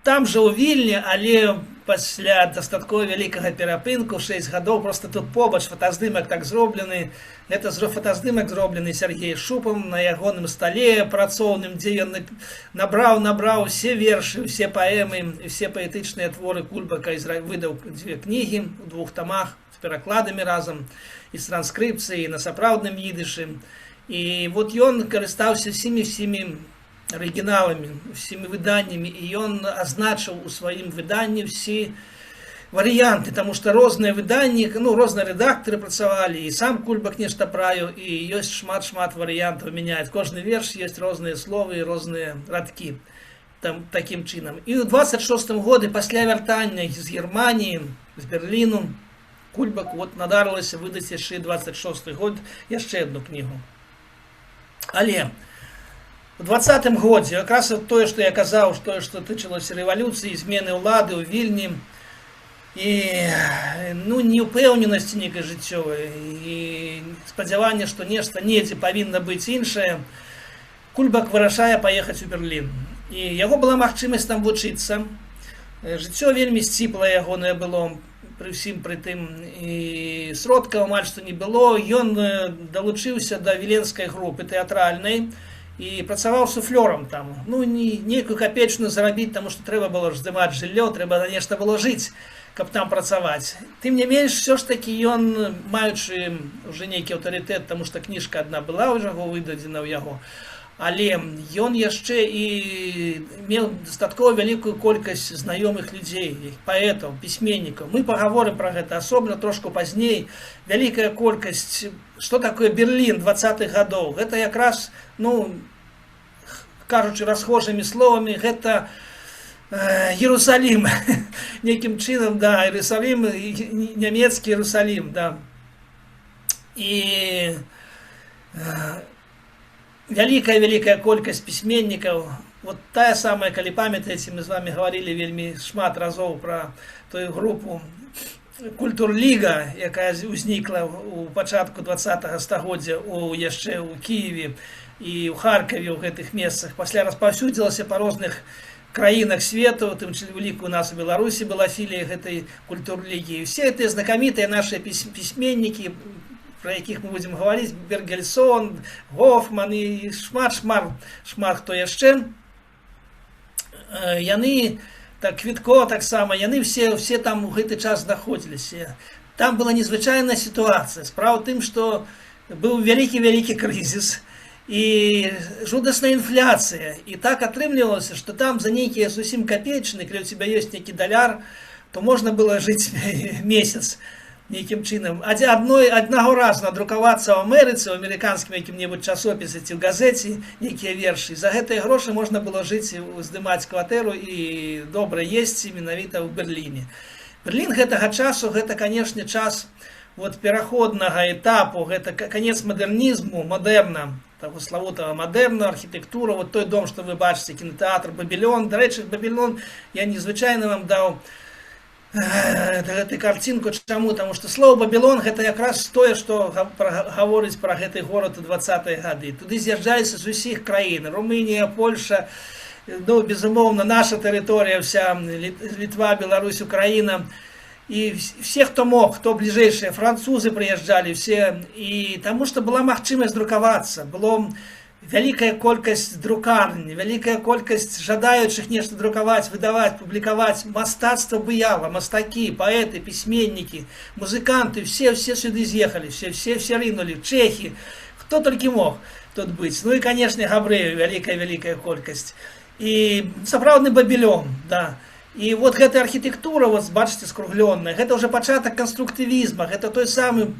там жа ў Вільні, але пасля дастаткова вялікага перапынку 6 гадоў просто тут побач фотаздымак так зроблены. Это фотаздымак зроблены Сергеем Шупам на ягоным стале працоўным, дзе ён набраў все вершы, все паэмы, все паэтычныя творы Кульбака, выдаў 2 кнігі у 2 тамах з перакладамі разам і з транскрыпцыяй на сапраўдным ідышы. І вот ён карыстаўся всеми оригиналами, всеми выданиями, и он означил у своим выдании все варианты, потому что разные выдания, ну, разные редакторы працавали, и сам Кульбак нешта правил, и есть шмат вариантов меняет. Каждый верш есть разные слова и разные радки там, таким чином. И в 26-м году, после вяртання из Германии, из Берлину, Кульбак вот надарилось выдать еще 26-й год еще одну книгу. Але в 20-м годзе, якраз тое, што я казаў, тое, што тычылася рэвалюцыі, змены ўлады ў Вільні, і ну, неўпэўненасці нейкай жыццёвай, і спадзяванне, што нешта недзе павінна быць іншае, Кульбак вырашае паехаць у Берлін. І яго была магчымасць там вучыцца. Жыццё вельмі сціплае ягонае было, пры ўсім пры тым, і сродкаў амаль што не было. Ён далучыўся да віленскай групы тэатральнай, і працаваў суфлёрам там. Ну, нейкую капечную зарабіць, таму што трэба было ж здымаць жыллё, трэба на нешта было жыць, каб там працаваць. Тым не менш, все ж такі ён, маючы ўжо нейкі аўтарытэт, таму што кніжка адна была ўжо выдадзена ў яго, але ён яшчэ і меў дастаткова вялікую колькасць знаёмых людзей, паэтаў, пісьменнікаў. Мы пагаворым пра гэта асобна трошку пазней. Вялікая колькасць. Што такое Берлін 20-х гадоў? Гэта якраз, ну, кажучы расхожымі словамі, гэта Иерусалим. Некім чынам, да, Иерусалим, нямецкі Иерусалим, да. І вялікая колькасць пісьменнікаў. Вот тая самая, калі памятаеце, мы з вами гаварылі вельмі шмат разоў пра тую групу Культурліга, якая ўзнікла ў пачатку 20-го стагоддзя яшчэ ў Кіеве і ў Харкаве, ў гэтых месцах. Пасля распаўсюдзілася па розных краінах свету, у тым ліку у нас у Беларусі была філія гэтай Культурлігі. І все гэтыя знакамітыя нашыя пісьменнікі, пра якіх мы будзем гаварыць, Бергельсон, Гофман і шмат хто яшчэ, яны так Квітко таксама, яны все там у гэты час знаходзіліся. Там была незвычайная сітуацыя. Справа ў тым, што быў вялікі крызіс і жудасная інфляцыя. І так атрымлівалася, што там за нейкія зусім капеечны, калі у тебя ёсць нейкі даляр, то можна было жыць месяц нейкім чынам. Аднаго разу надрукавацца ў Амерыцы, у амерыканскім якім-небудзь часопісе ці ў газеце нейкія вершы. За гэтыя грошы можна было жыць, здымаць кватэру і добра есці менавіта ў Берліне. Берлін гэтага часу, гэта, канешне, час вот пераходнага этапу, гэта канец мадэрнізму, мадэрна, таго славутага мадэрна, архітэктура, вот той дом, што вы бачыце, кінотэатр Бабілон. Дарэчы, Бабілон я незвычайна вам даў гэту картинку. Чаму? Таму што слово Бабілон гэта якраз тое, што гаворыць пра гэты горад у 20-е гады. Туды з'язджаліся з усіх краін: Румынія, Польша, ну, безумоўна, наша тэрыторыя вся, Літва, Беларусь, Украіна. І все, хто мог, хто бліжэйшыя, французы прыязджалі все. І таму што была магчымасць друкавацца, было вялікая колькасць друкарні, вялікая колькасць жадаючых нешта друкаваць, выдаваць, публікаваць. Мастацтва буяла, мастакі, паэты, пісьменнікі, музыканты, все сюды з'ехалі, все рынулі, чэхі, хто толькі мог тут быць. Ну і, канешне, габрэяў вялікая колькасць. І сапраўдны Бабілон, да. І вот гэтая архітэктура, вот бачыце, скругленная, гэта ўжо пачатак канструктывізма, гэта той самы,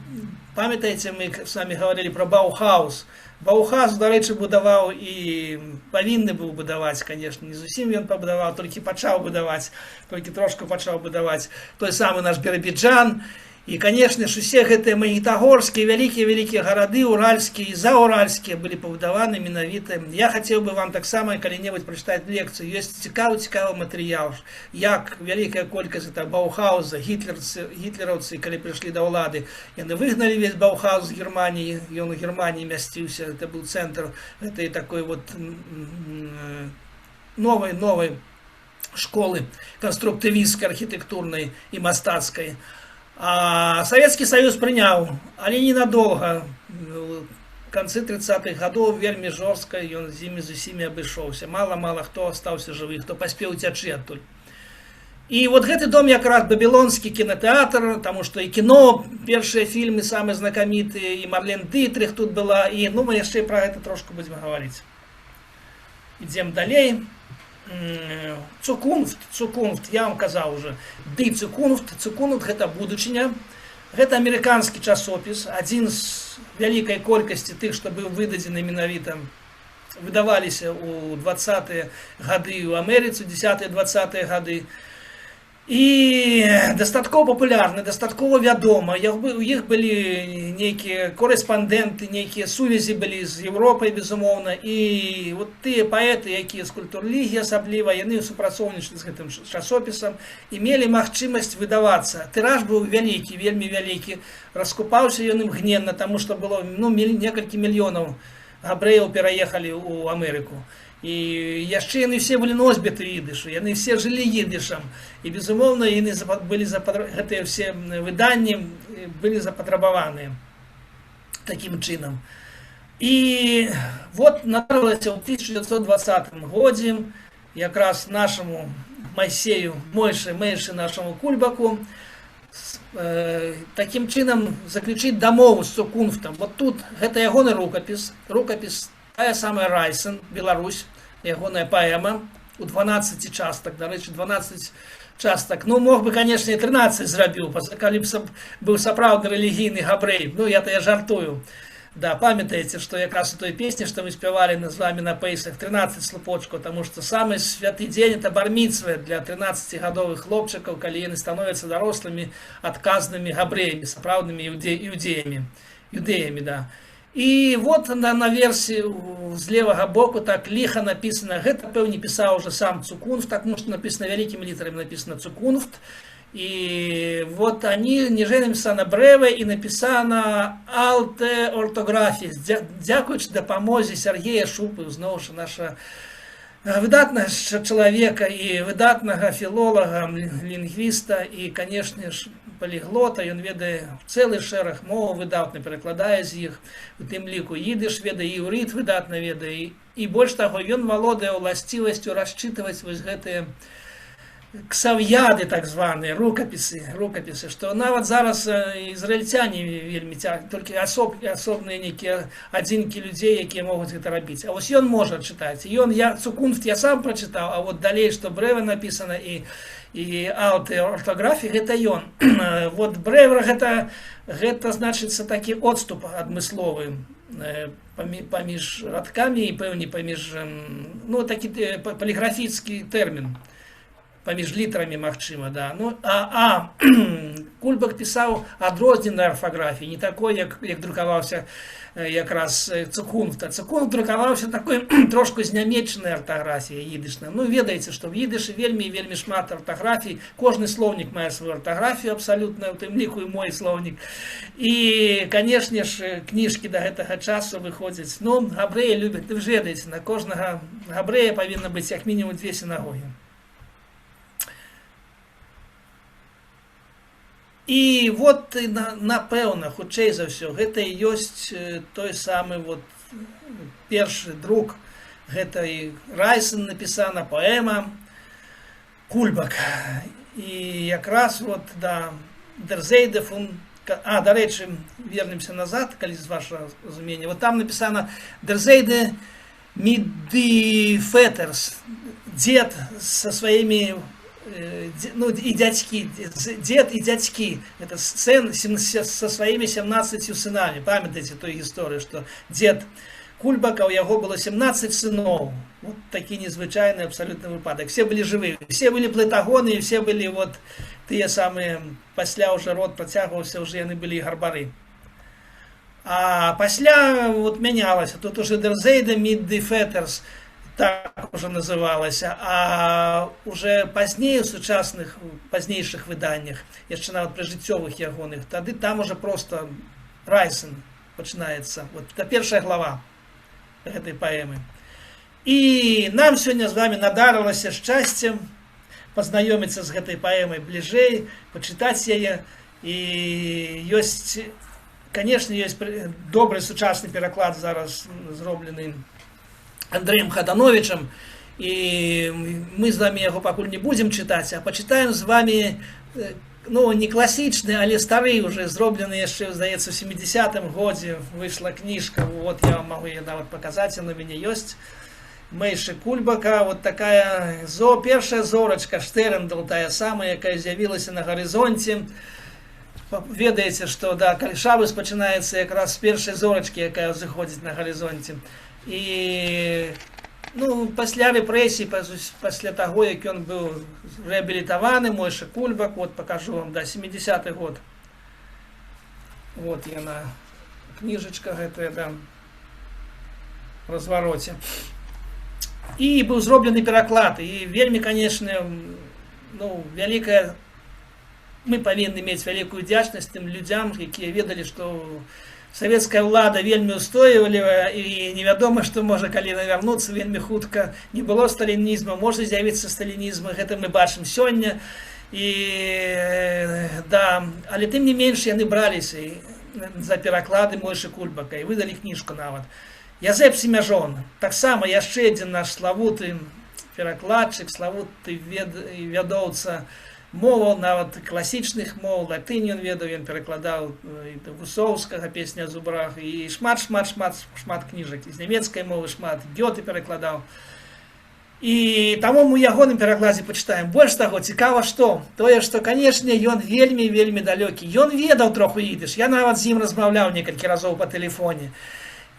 памятаеце, мы з вами гаварылі пра Баухаус. Баухаус, дарэчы, будаваў і павінны быў будаваць, канешне, не зусім ён пабудаваў, толькі пачаў будаваць, толькі трошку пачаў будаваць той самы наш Біробіджан. І, канешне ж, усе гэтыя магнітагорскія, вялікія гарады, уральскія і зауральскія былі пабудаваны менавіта. Я хацеў бы вам таксама калі-небудзь прачытаць лекцыю. Ёсць цікавы матэрыял, як вялікая колькасць Баухауза, гітлераўцы, калі прыйшлі да ўлады, яны выгналі весь Баухаус з Германіі, ён у Германіі мясціўся, гэта быў цэнтр гэтай такой вот новай школы конструктывістскай, архітэктурнай і мастацкай. А Савецкі Саюз прыняў, але ненадолго. В канцы 30-х гадоў вельмі жорстка ён з імі зусімі абышоўся. Мала хто астаўся жывы, хто паспеў уцячы адтуль. І вот гэты дом якраз бабілонскі кінотэатр, таму што і кіно, першыя фільмы самыя знакамітыя, і Марлен Дытрых тут была, і ну мы яшчэ пра гэта трошку будзем гаварыць. Ідзем далей. Цукунфт, я вам казаў уже. Цукунфт гэта будучыня. Гэта амерыканскі часопіс, адзін з вялікай колькасці тых, што быў выдадзены менавіта, выдаваліся ў 20-е гады ў Амерыцы, 10-20-е гады. І дастаткова папулярны, дастаткова вядома. У іх былі нейкія корэспандэнты, нейкія сувязі былі з Еўропай, безумоўна. І вот тыя паэты, якія з культурлігі асабліва, яны супрацоўнічалі з гэтым часопісам і мелі магчымасць выдавацца. Тыраж быў вялікі, вельмі вялікі. Раскупаўся ён імгненна, таму што было некалькі мільёнаў габрэяў пераехалі ў Амерыку. І яшчэ яны все былі носьбіты ідышу, яны все жылі ідышам. І, безумоўна, гэтыя все выданні былі запатрабаваныя такім чынам. І вот надарылася ў 1920 годзе якраз нашаму Майсею Мойшы нашаму Кульбаку такім чынам заключыць дамову з Цукунфтам. Вот тут гэта ягоны рукапіс, тая самая Райсэн, Беларусь, ягоная паэма у 12 частак, дарэчы, 12 частак. Ну, мог бы, конечно, і 13 зрабіў, калі б быў сапраўдны рэлігійны габрэй. Ну, я жартую. Да, памятаеце, што якраз у той песні, што мы спявалі з вамі на пейсах, 13 слупочкаў, таму што самы святы дзень это бар-міцва для 13-гадовых хлопчыкаў, калі яны становяцца дарослымі адказнымі габрэямі, сапраўднымі іўдэямі, да. І вот на версіі з левага боку так ліха напісана, гэта пэўне пісаў уже сам Цукунфт, так может написано вялікімі літарамі написано Цукунфт. І вот они ніжэй напісана брэве і напісана алте ортографіі, дзякуючы дапамозе Сергея Шупы, зноў жа наша выдатнага чалавека і выдатнага філолага, лінгвіста і, канешне ж, паліглота. Ён ведае цэлы шэраг моваў, выдатна перакладае з іх, у тым ліку ідыш ведае, іўрыт выдатна ведае. І больш таго, ён валодае ўласцівасцю расчытваць вось гэтыя ксав'яды, так званыя, рукапісы, што нават зараз ізраільцяне вельмі толькі асобныя нейкія адзінкі людзей, якія могуць гэта рабіць. А вось ён можа чытаць. Цукунфт я сам прачытаў, а вот далей, што брэве напісана і алты ортографіі, гэта ён. Вот брэве гэта значыцца такі отступ адмысловы паміж радкамі і пэўне паміж, ну, такі паліграфічны тэрмін. Паміж літарамі, магчыма, да. Ну, Кульбак пісаў адрозненай арфаграфіі, не такой, як друкаваўся якраз Цукунфта. Цукунфт друкаваўся такой трошку знямечанай артаграфіяй ідышнай. Ну, ведаеце, што в ідышы вельмі шмат артаграфій, кожны слоўнік мае сваю артаграфію абсалютна, у тым ліку і мой слоўнік. І, канешне ж, кніжкі да гэтага часу выходзяць. Ну, габрэі любяць, вы ж ведаеце, на кожнага габрэя павінна быць як мінімум 2 сінагогі. І вот, напэўна, хутчэй за ўсё, гэта і ёсць той самы вот першы друк гэтай Райсэн напісана паэма Кульбак. І якраз вот, да, Дерзейде фун... дарэчы, вернемся назад, калі з вашага разумення. Вот там напісана Дерзейде мидифетерс, дзед са сваімі, ну, і дзядзькі, дзед і дзядзькі, это сын со сваімі 17 сынамі. Памятаеце той гісторыю, што дзед Кульбака, у яго было 17 сыноў. Вот такі незвычайны абсалютны выпадак. Все былі жывыя, все былі плытагоны, і все былі вот тыя самыя, пасля ўжо род працягваўся, ўжо яны былі гарбары. А пасля вот мянялася, тут уже Дерзейде мидифетерс, так уже называлася, а уже пазней у сучасных, пазнейшых выданнях, яшчэ нават прыжыццёвых ягоных, тады там уже просто Райсэн пачынаецца. Вот это першая глава гэтай паэмы. І нам сёння з вами надарылася шчасцем пазнаёміцца з гэтай паэмай бліжэй, пачытаць яе. І ёсць, канешне, ёсць добры сучасны пераклад зараз зроблены Андрэем Хадановичам. І мы з вами яго пакуль не будзем чытаць, а пачытаем з вами, ну, не класічны, але стары уже, зроблены яшчэ, здаецца, у 70-м годзе выйшла кніжка. Вот я вам магу яе нават паказаць, яна ў мяне ёсць. Мэйшы Кульбака, вот такая першая зорачка, Штэрндл, тая самая, якая з'явілася на гарызонце. Ведаеце, што, да, Калішабас пачынаецца якраз з першай зорачкі, якая зыходзіць на гарызонце. І, ну, пасля рэпрэсій, пасля таго, як ён быў рэабілітаваны, Мойша Кульбак, вот пакажу вам, да, 70-й год. Вот яна, кніжачка гэтая, да, в развароце. І быў зроблены пераклад, і вельмі, канешне, ну, вялікая, мы павінны мець вялікую удзячнасць тым людзям, якія ведалі, што савецкая ўлада вельмі устойлівая, і невядома, што можа калі навярнуцца вельмі хутка. Не было сталінізма, можа з'явіцца сталінізм, гэта мы бачым сёння. І, да, але тым не менш яны браліся за пераклады Мойшы Кульбака і выдалі кніжку нават. Язэп Семяжон, таксама яшчэ адзін наш славуты перакладчык, славуты вядоўца моваў, нават класічных моў, латынь ён ведаў, ён перакладаў Гусоўскага «Песня о зубрах» і шмат кніжак, з нямецкай мовы шмат, Гёте перакладаў. І таму мы ягоным перакладзе пачытаем. Больш таго, цікава што? Тое, што, канешне, ён вельмі далёкі. Ён ведаў троху ідыш, я нават з ім размаўляў некалькі разоў па тэлефоне.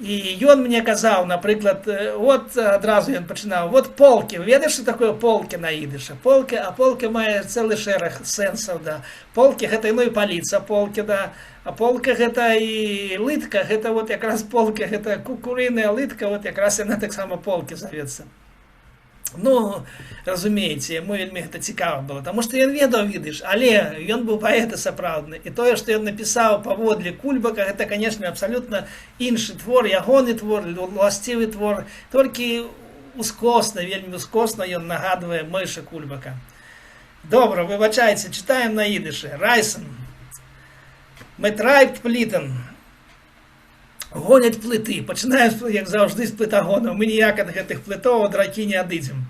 І ён мне казаў, напрыклад, вот адразу ён пачынаў, вот полкі, ведаеш, што такое полкі на ідыша? Полкі, а полкі мае цэлы шэраг сэнсаў, да. Полкі гэта, ну і паліца, полкі, да. А полка гэта і лытка, гэта вот якраз полкі, гэта кукурыная лытка, вот якраз яна таксама полкі завецца. Ну, разумееце, яму вельмі гэта цікава было, таму што ён ведаў, відыш, але ён быў паэт сапраўдны. І тое, што ён напісаў паводле Кульбака, гэта, канешне, абсалютна іншы твор, ягоны твор, уласцівы твор, толькі ускосна, вельмі ускосна ён нагадвае Мойша Кульбака. Добра, выбачайце, чытаем на ідышы. Райсэн. Метрайбт плітен. Гоняць плыты. Пачынаем, як заўжды, з плытагонаў. Мы ніяк ад гэтых плытоў ад ракі не адыдзем.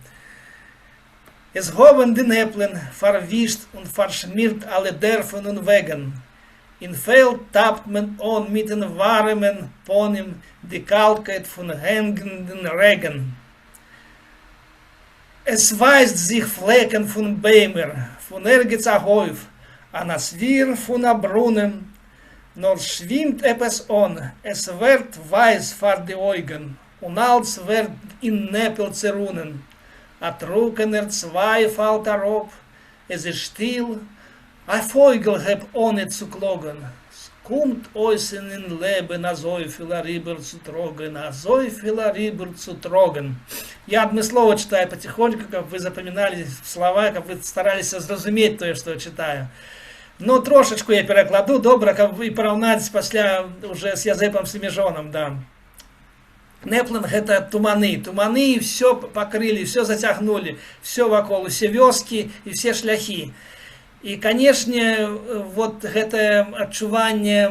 Es hoben den Äpplen verwischt und verschmiert alle Dörfer und Wegen. In Feld tappt man on mit den warmen Ponym die Kalkheit von hängenden Regen. Es weist sich Flecken von Bämer, von Ergitzer Häuf, an das Wir von Brunnen. Nur schwimmt etwas on, es wird weiß vor die Augen, und alles wird in Nebel zerrunnen. A trockener Zweifel darauf, es ist still, ein Vogel hat ohne zu klagen. Es kommt euch in den Leben, a so viel рыбы zu tragen, а so viel рыбы zu tragen. Я одно слово читаю потихоньку, как вы запоминали слова, как вы старались зразуметь то, что я читаю. Ну, трошечку я перакладу, добра, каб вы параўнаць пасля уже з Язэпам Семяжонам, да. Нэплен гэта туманы. Туманы все пакрылі, все зацягнулі, все вакол, усе вёскі і все шляхі. І, канешне, вот гэтае адчуванне,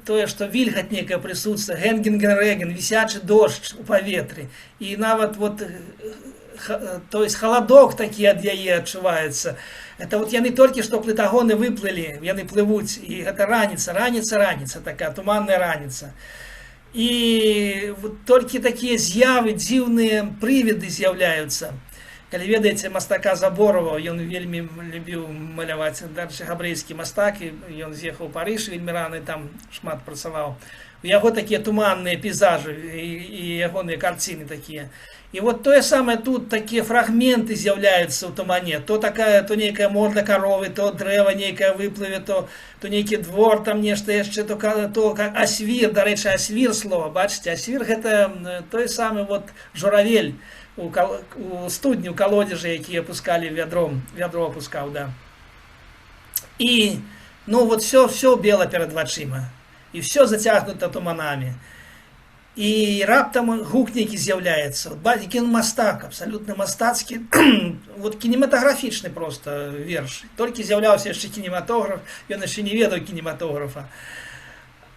тое, што вільгаць нейкая прысутствуе, генгенген-реген, вісячы дождж у паветры. І нават вот, то есть халадок такі ад яе адчуваецца. Это вот яны толькі што плытагоны выплылі, яны плывуць, і гэта раніца, такая туманная раніца. І вот толькі такія з'явы, дзіўныя прывіды з'яўляюцца. Калі ведаеце мастака Заборова, ён вельмі любіў маляваць, дарэчы, габрэйскі мастак, ён з'ехаў у Парыж вельмі рана, там шмат працаваў. У яго такія туманныя пейзажы і ягоныя карціны такія. І вот тое самае тут, такія фрагменты з'яўляюцца ў тумане. То нейкая морда каровы, то дрэва нейкае выплыве, то нейкі двор, там нешта яшчэ, то асвір, дарэчы, асвір слова, бачыце, асвір гэта той самы вот журавель у студні, у калодзежы, якія пускалі вядро опускаў, да. І, ну, вот все бело перад вачыма, і все зацягнута туманамі. І раптом гук нейкі з'яўляецца. Які ён мастак, абсалютна мастацкі, вот кінематаграфічны просто верш. Толькі з'яўляўся яшчэ кінематограф, ён яшчэ не ведаў кінематографа.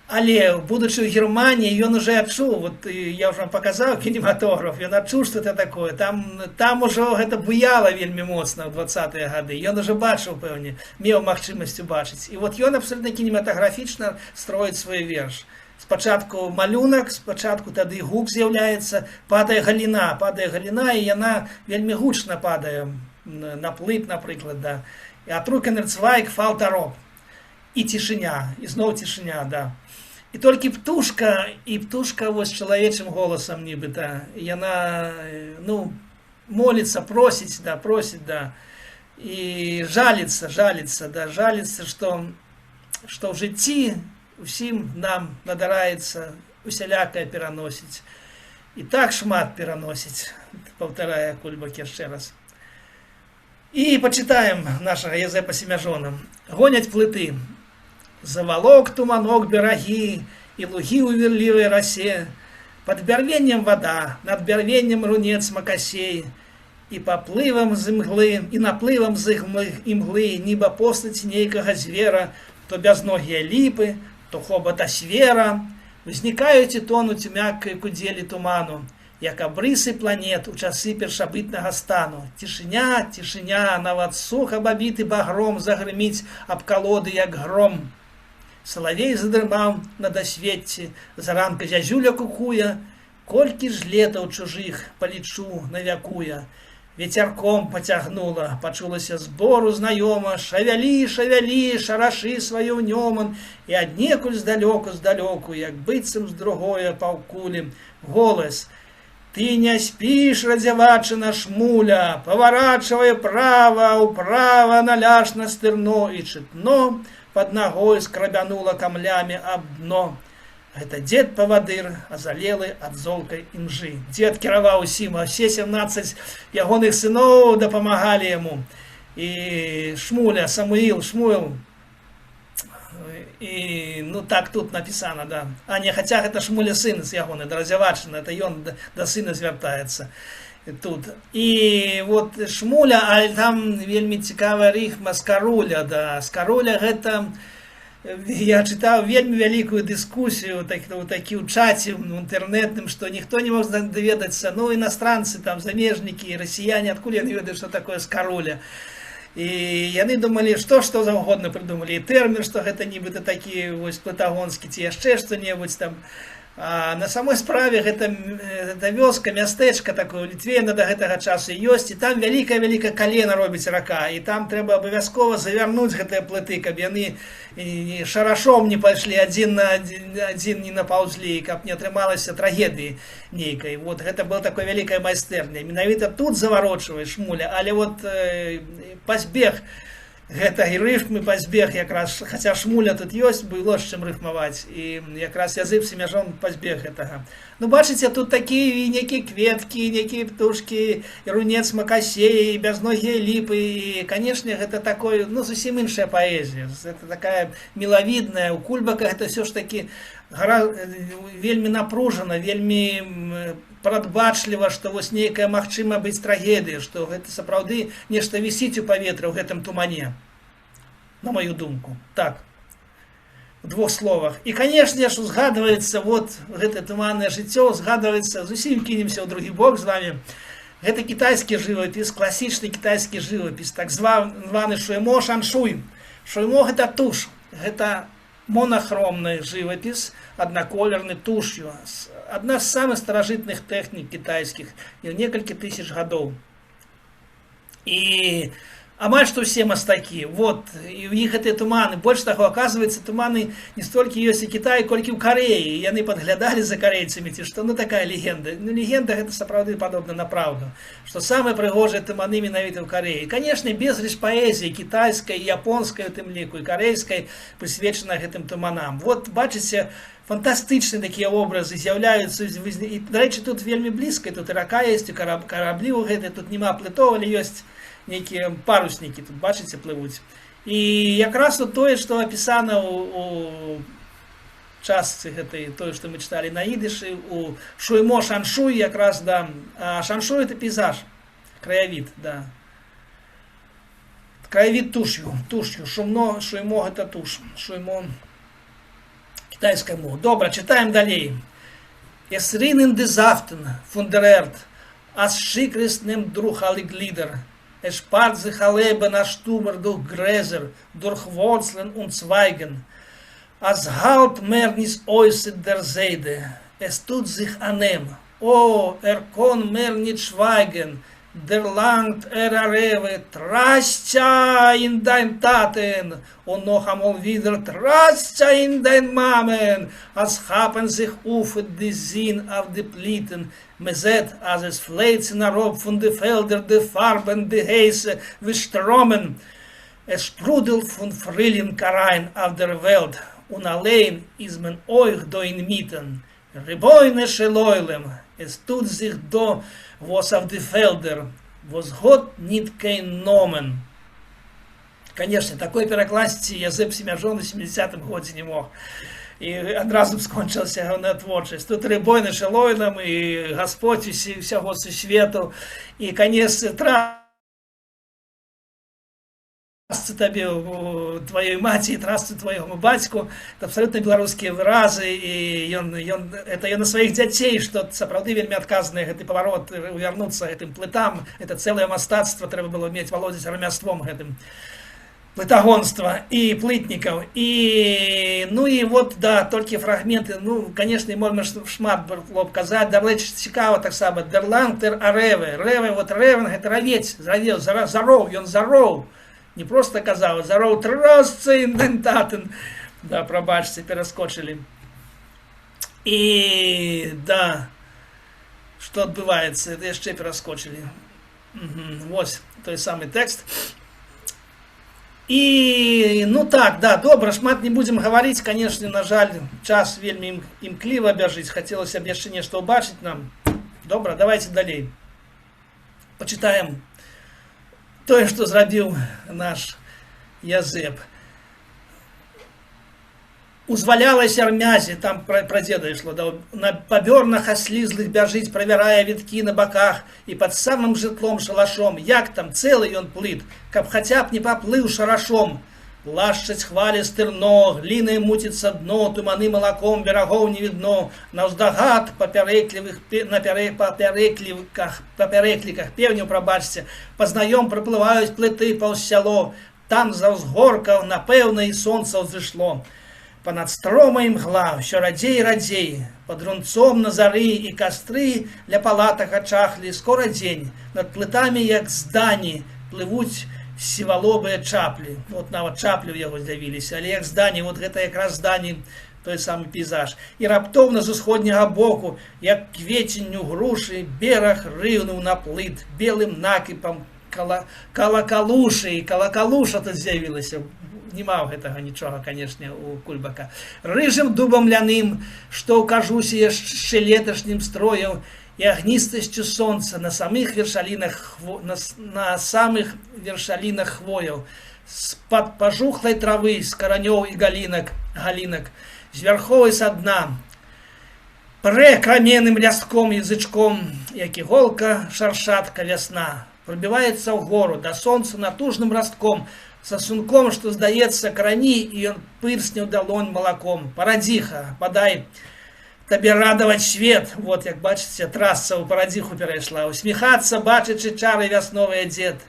Але, будучи в Германии, ён уже адчуў, вот я уже вам показал кинематограф, ён адчуў, что это такое. Там уже гэта буяла вельмі моцна ў 20-е гады. Ён уже бачыў, пэўне, меў магчымасць убачыць. І вот ён абсолютно кинематографічна строіць свой верш. Спачатку малюнак, спачатку тады гук з'яўляецца, падае галіна, і яна вельмі гучна падае на плыт, напрыклад, да. І атрукенерцвайк фалтарок. І цішыня, і зноў цішыня, да. І толькі птушка вось чалавечым голасам нібыта, яна, ну, моліцца, просіць, да, і жаліцца, што ў жыцці усім нам надараецца усялякае пераносіць. І так шмат пераносіць, паўтарае Кульбак яшчэ раз. І пачытаем нашага Язэпа Семяжона. Гоняць плыты. Заволок туманок берагі і лугі ў верлівай расе. Пад бярвеннем вада, над бярвеннем рунец макасей. І паплывам з імглы, і наплывам з імглы, нібы постаць нейкага звера, то бязногія ліпы, то хобата свера, узнікаюць і тонуць у мяккай кудзелі туману, як абрысы планет у часы першабытнага стану. Цішыня, нават суха бабіты багром загрыміць аб калоды, як гром. Салавей задрымаў на дасветці, заранка зязюля кукуе, колькі ж летаў чужых палічу навякуе. Ветерком потягнула, пачулася збору знаёма, шавялі, шарашы сваю нёман, і аднекуль здалёку, як быццам з другое паўкулі, голас. Ты не спіш, радзявачына шмуля, паварачвае ўправа на ляж на стырно, і чытно пад нагой скрабянула камлямі аб дно. Гэта дзед павадыр, азалелы ад золкай імжы. Дзед кіраваў усім, а все 17 ягоных сыноў дапамагалі яму. І Шмуэл. І, ну так тут напісана, да. А не, хаця гэта Шмуля сын з ягоны, даразявачаны, это ён да сына звяртаецца тут. І вот Шмуля, але там вельмі цікавая рыфма скаруля, да. Скаруля гэта... Я чытаў вельмі вялікую дыскусію ў такі ў чаце інтэрнетным, што ніхто не мог даведацца, ну, іностранцы, там, замежнікі, расіяне, адкуль яны ведаюць, што такое скаруля. І яны думалі, што заўгодна прыдумалі. І тэрмін, што гэта нібыта такі вось платагонскі, ці яшчэ што-небудзь там. А на самой справе гэта вёска, мястэчка такое ў Літве да гэтага часу ёсць, і там вялікае калена робіць рака, і там трэба абавязкова завярнуць гэтыя плыты, каб яны шарашом не пайшлі адзін не напаўзлі, каб не атрымалася трагедыі нейкай. Вот гэта была такое вялікая майстэрня. Менавіта тут заварочвае Шмуля, але вот пазбег гэта і рыфмы пазбег якраз, хаця Шмуля тут ёсць, было з чым рыфмаваць, і якраз Язэп Семяжон пазбег гэтага. Ну, бачыце, тут такія нейкія кветкі, нейкія птушкі, і рунец макасей, і бязногія ліпы, і, канешне, гэта такое, ну, зусім іншая паэзія. Гэта такая мілавідная, у Кульбака гэта ўсё ж такі вельмі напружана, вельмі прадбачліва, што вось нейкая магчыма быць трагедыя, што гэта сапраўды нешта вісіць у паветры ў гэтым тумане, на маю думку. Так, в двух словах. І, канешне ж, узгадваецца, вот, гэта туманнае жыццё, узгадваецца, зусім кінемся ў другі бок з вами. Гэта кітайскі жывапіс, класічны кітайскі жывапіс, так званы шуймо шаншуй. Шуймо гэта туш, гэта монахромны жывапіс, аднаколерны тушью. Одна з самых старажытных тэхнік кітайскіх, некалькі тысяч гадоў. І амаль што ўсе мастакі, вот, і ў іх гэтыя туманы. Больш таго, аказваецца, туманы не столькі ёсць у Кітаі, колькі ў Карэі. Яны падглядалі за карэйцамі, ці што, ну, такая легенда. Ну, легенда гэта сапраўды падобна на праўду, што самыя прыгожыя туманы менавіта ў Карэі. Канешне, безліч паэзіі кітайскай, японскай, у тым ліку, і карэйскай, прысвечана гэтым туманам. Вот, бачыце, фантастычныя такія образы з'яўляюцца. І, дарэчы, тут вельмі блізка, тут і рака ёсць, і караблі ў гэтай, тут няма плытоў, але ёсць нейкія паруснікі, тут, бачыце, плывуць. І якраз тут тое, што апісана частцы гэтай, той, што мы чыталі на ідышы, у Шуймо Шаншуй якраз, да. А Шаншуй это пейзаж, краявід, да. Краявід тушью. Шуймо это туш. Шуймо китайская мова. Добре, читаем далей. Es rinnen des Aften von der Erd, als Schickres nimmt durch alle Glieder. Es spart sich ein Leben als Stummer durch Gräser, durch Wurzeln und Zweigen. Als halb mehr nicht äußert der Seide, es tut sich an ihm. Oh, kann mehr nicht schweigen, der langt Areve, Trascha in dein Taten, und noch einmal wieder Trascha in dein Mamen, als haben sich auf die Sinn auf die Plitten, man sieht, als es Fleizen herab von den Feldern, die Farben, die Häse, wie Stromen. Es sprudelt von Frühling rein auf der Welt, und allein ist man euch da inmitten. Рибойне шелойлем, es tut sich da, was auf die Felder, was Gott nicht kein Nomen. Конечно, такой перекласти Язеп Семяжон в 70-м году не мог. И одразу скончился на творчесть. Тут рибойне шелойлем, и Господь всего свету, и конец трасцы тебе твоей матери, трасцы твоему батьку. Это абсолютно белорусские выразы, и это я на своих детей, что сапраўды вельмі адказны гэты поворот, увернуться гэтым плытам. Это целое мастацтво, трэба было уметь володить ремяством гэтым. Плытагонства и плытников. И, ну и вот, да, только фрагменты, ну, конечно, можно шмат было показать. Дарлеч цікаво так само. Дерлантер ареве. Реве, вот ревен, это ровец, заров, он заров. Не просто казалось, заров трасцы индентатен. Да, пробачьте, перескочили. И, да, что отбывается, это еще перескочили. Вот, той самый текст. И, ну так, да, добра, шмат не будем говорить, конечно, на жаль, час вельмі імкліва бяжыць, хотелось бы яшчэ нешта ўбачыць нам. Добра, давайте далей. Почитаем тое, што зрабіў наш Язэп. Узвалялася рмязи, там про деда ішло, да, на пабёрнах аслізлых бяжыць, правярая віткі на баках, і пад самым жытлом шалашом, як там цэлы ён плыт, каб хаця б не паплыў шарашом. Лашчаць хвалі стырно, глінай муціцца дно, туманы малаком берагоў не відно, наўздагад папярэкліках пеўняў, прабачце, пазнаём прыплываюць плыты паўз сяло, там за ўзгоркаў, напэўна, і сонца ўзышло. Понад стромой мгла, все радей и радей, под рунцом на зары и костры для палаток очахли, скоро день, над плитами, як здані, плывуть сівалобыя чаплі. Вот нават чаплі ў яго з'явіліся, але як здані, вот гэта якраз здані, той самый пейзаж. І раптоўна з усходняга боку, як кветенню грушы, бераг рыўнуў на плыт, белым накіпам калакалушы, і калакалуша тут з'явілася. Нема гэтага нічога, канешне, у Кульбака. Рыжым дубам ляным, што ў кажусе яшчэ леташнім строяў, і агністасцю сонца на самых вершалінах хвояў, з-пад пажухлай травы, з каранёў і галінак, з вярховай са дна, прэ краменным ляском язычком, як іголка, шаршатка вясна, прабіваецца ўгору, да сонца натужным растком, сосунком, что здаецца карані, і ён пырсне ў далонь малаком. Парадзіха, подай табе радаваць свет. Вот, як бачыце, трасца ў парадзіху перайшла. Усміхацца, бачачы чары вясновыя дзед.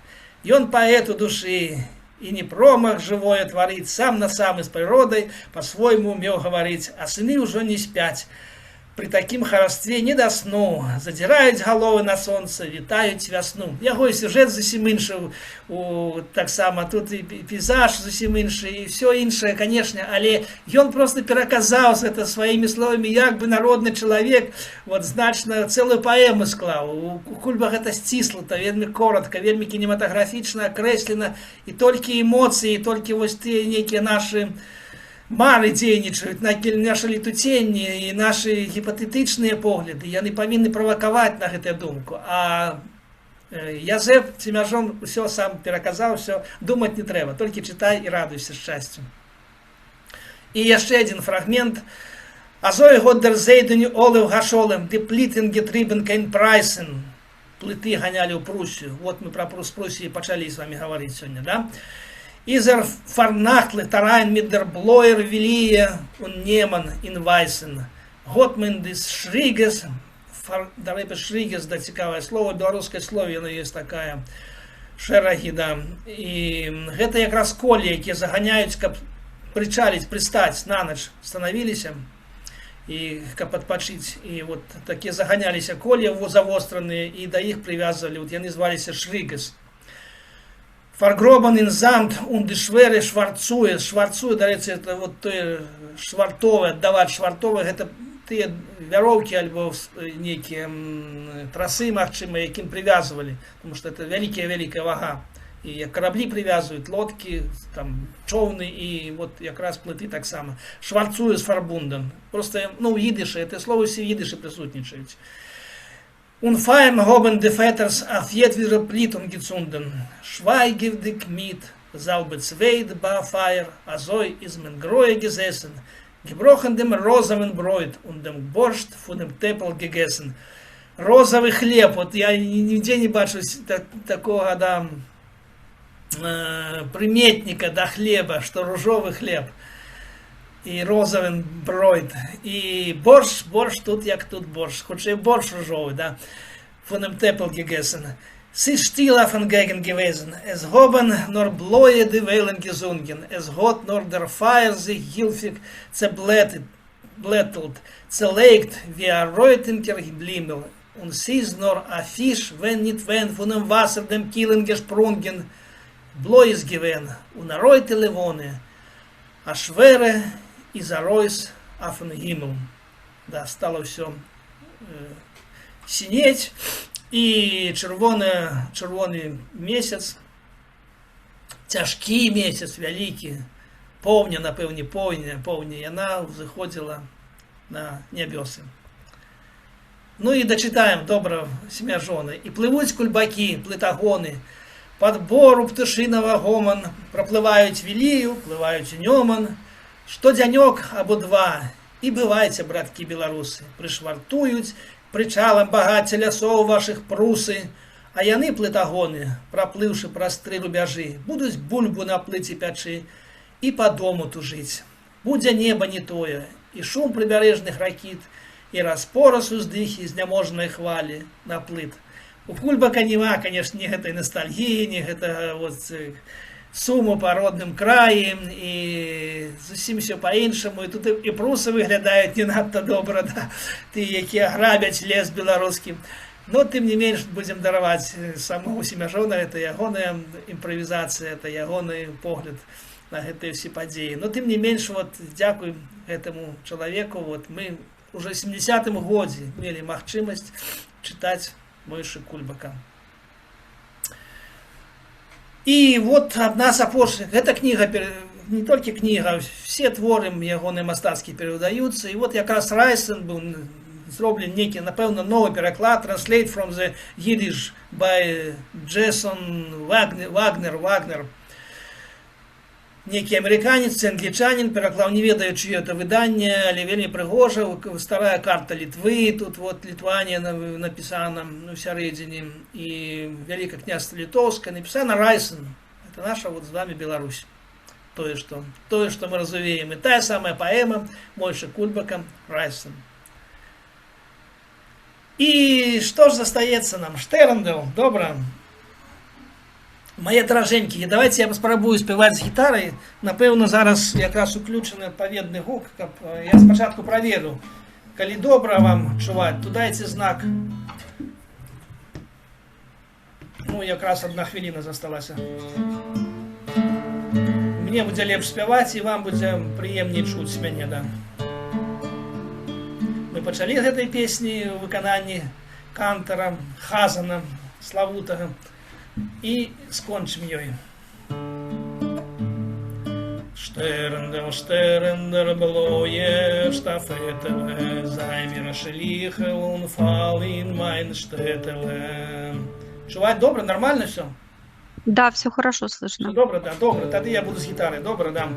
Ён паэт у душы, і не промах жывое тварыць, сам на сам з прыродай па-свойму умеў гаварыць, а сыны ўжо не спяць. При такім харастве не да сну, задзіраюць галовы на сонца, вітаюць вясну. Яго і сюжэт зусім іншы, таксама тут і пейзаж зусім іншы, і все іншае, канешне, але ён просто пераказаў гэта сваімі словамі, як бы народны чалавек, вот значна цэлую паэму склаў. У Кульба гэта сцісла, вельмі коротка, вельмі кінематаграфічна, акрэслена, і толькі эмоцыі, і толькі вось тыя нейкія нашы мары дзейнічаюць, нашы летуценні і нашы гіпатэтычныя погляды, яны павінны правакаваць на гэтую думку. А Язэп Семяжон усё сам пераказаў, усё думаць не трэба, толькі чытай і радуйся шчасцю. І яшчэ адзін фрагмент Азой год дер зейдені олев гашолем, деплитен гетрибен кейн прайсен. Плиты гоняли в Пруссию. Вот мы про Пруссию почали с вами говорить сегодня, да? Изер фарнахтле тарайн мидер блоер велие он неман инвайсен. Готмен дис шригес, дарепе шригес, да, цікавое слово, белорусское слово, оно есть такая, шераги, да. И это якраз колі, які заганяють, каб причалить, пристать на ночь, становились, и каб отпочить. И вот такие загонялись колі завостранные, и до их привязывали, вот они звались шригес. Фаргробан инзамт, ундешвере шварцуе. Шварцуе, дарется, это вот то швартовое, отдавать швартовое, это те вяровки, альбо некие тросы, магчимые, яким привязывали, потому что это великая вага. И корабли привязывают, лодки, там, човны, и вот якраз плиты так само. Шварцуе с фарбунден. Просто, ну, в їдиші, это слово все в їдиші присутничають. Unfeim hoben de Vetters auf jedweder Plitung gezunden. Schweigewdig mit, salbe zweit ba Feier, azoi is men groe gesessen, gebrochen dem rosamen Bräut und dem Borscht von dem Teppel gegessen. Розовый хлеб, вот я нигде не бачу такого, да, приметника, да, хлеба, что ружовый хлеб. І розовий бройд. І борщ тут як тут борщ. Хоча і борщ рожовий, да. Von dem Teppel gegessen. Sie still auf den Gegen gewesen. Es hoben nur Bläue die Wellen gesungen. Es hat nur der Feier sich hilfig zerblättelt, zerlegt wie ein Reutenker Blimmel. Und sie ist nur ein Fisch, wenn nicht wenn, von dem Wasser dem Kielen gesprungen. Bläues gewesen. Und eine Reute Levone. A schwere и заройс афен гимл. Да, стало все синеть, и червоний месяц, тяжкий месяц, великий, повня, напевне, повня, і вона заходила на небеси. Ну и дочитаем, добра сім'я жони. І пливуть кульбаки, плитагони, под бору пташиного гомон, пропливають вілію, пливають ньоман, что дзянёк або два, і бывайце, браткі беларусы, прышвартуюць прычалам багацця лясоў вашых прусы, а яны плытагоны, праплыўшы праз 3 рубяжы, будуць бульбу на плыце пячы і па дому тужыць. Будзе неба не тое, і шум прыбярэжных ракіт, і распораз уздыхі зняможнай хвалі на плыт. У кульбака няма, конечно, не гэтай ностальгіі, не гэтага вот суму по родным краям, і зусім все по-іншому. І тут і пруси виглядають не надто добре, да? Ті, які грабять лес белорусский. Но, тим не менш, будемо дарувати самого Семяжона, это ягоная імпровізація, это ягоний погляд на гэты всі події. Но, тим не менш, вот, дякую этому человеку, вот, мы уже в 70-м году мели магчимость читать Мойши Кульбака. И вот одна з апошніх, эта книга, не только книга, все творы ягоныя мастацкія переводаются. И вот якраз Райсен был зроблен некий, напевно, новый переклад, translate from the Yiddish by Jason Wagner. Некий американец, англичанин, переклав, не ведаю, чье это выдание, але вельмі пригожа, старая карта Литвы, тут вот Литвания написана, ну, в сярэдзіне, и Великое княжество Литовское, написано Райсен, это наша вот с вами Беларусь, то, что мы разумеем, и та самая поэма Мойши Кульбака Райсен. И что же застаецца нам? Штерндел, добра. Мои дороженькі, давайте я спробую співати з гітарою. Напевно, зараз якраз уключений відповідний гук. Я спочатку проверю. Коли добре вам чувати, то дайте знак. Ну, якраз 1 хвилина засталася. Мені буде лепше співати, і вам буде приємніше чути мене, да. Ми почали з цієї пісні у виконанні кантора Хазана, славутого. И скончим ёй. Штерндер блоє штафетеле, займір шліхел, он фал ин майн штетеле. Чувать добро, нормально все? Да, все хорошо слышно. Все добро, да, добро. Тогда я буду с гитарой, добро, да.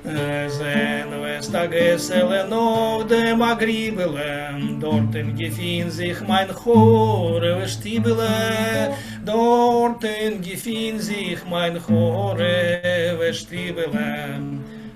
Sen vestageselen auf dem Agribelen, dorten gefiel sich mein Chore Stiebele, dorten gefiel sich mein Chore Stiebele.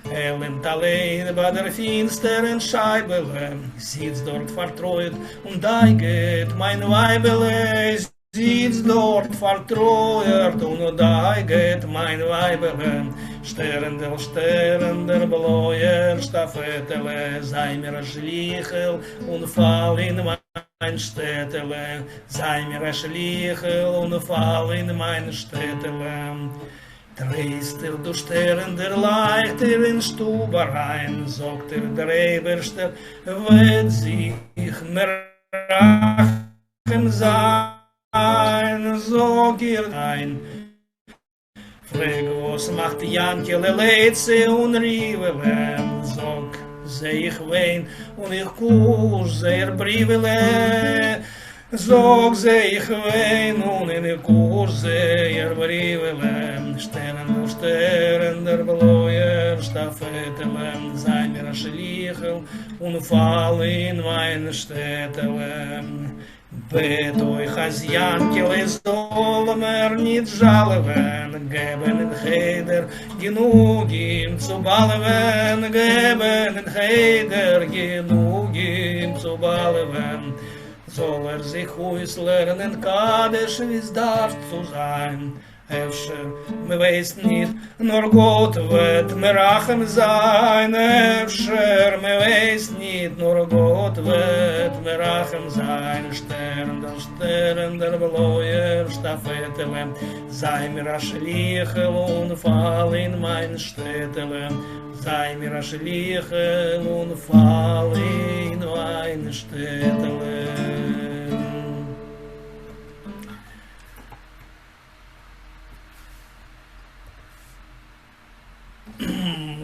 Lebt allein bei der finsteren Scheibele, sitzt dort vertreut und deiget mein Weibele, sitzt dort vertreuert und deiget mein Weibele. Sterender blauer Stafetele, sei mir ein Schlichel und fall in mein Städtele, sei mir ein Schlichel und fall in mein Städtele. Drehst du sterender Leichter in Stube rein, sagt der Eberster, wird sich mir Rachen sein, sag ihr ein. Frag, was macht Jankele Leitze und Rivele, sag, seh ich wein und ich kuss sehr Brivele, sag, seh ich wein und ich kuss sehr Brivele. Sterender blauer Stafetele, sei mir ein Schlichel und fall in meine Städtele. Bet euch als Jankele soll mir nicht жаловен, geben in Cheder genug ihm zu balven, geben in Cheder genug ihm zu balven. Soll sich lernen, Kadesh, wie's darf zu sein. Efter, me weiß nicht, nur Gott wird mir Rachem sein. Efter, me weiß nicht, nur Gott wird mir Rachem sein. Sternder blauer Stafetele, sei mir a Schlichel und fall in mein Städtele. Sei mir a Schlichel und fall in mein Städtele.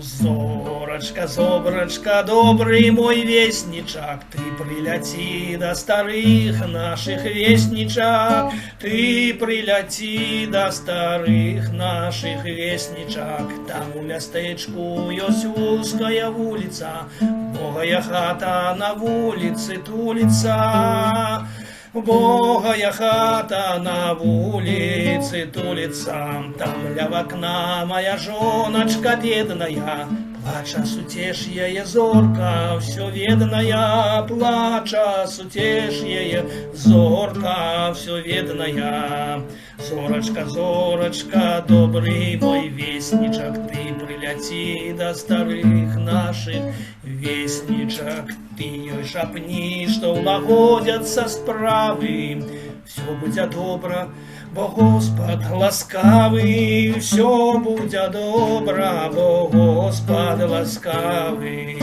Зорочка, Зоброчка, добрый мой вестничок, ты приляти до старых наших вестничок, ты приляти до старых наших вестничок. Там у мястечку ёсць узкая вуліца, Богая хата на вуліцы туліца. Богая хата на вулице тулица, там ля окна моя жоночка бедная, плача сутешье зорка, все ведная, плача сутешье зорка, все ведная. Зорочка, Зорочка, добрый мой вестничок, ты приляти до старых наших вестничок. Ты ее шапни, что улагодятся справы, все будет добро, бо Господь ласкавый, все будет добро, бо Господь ласкавый.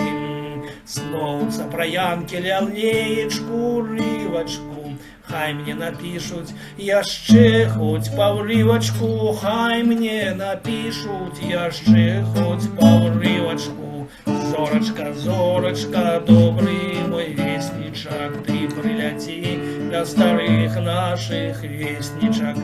Словца про Янкеля леечку, рывочку, хай мне напишут яшчэ хоть паўрывачку, хай мне напишут яшчэ хоть паўрывачку. Зорочка, Зорочка, добрый мой вестничок, ты приляти для старых наших вестничок.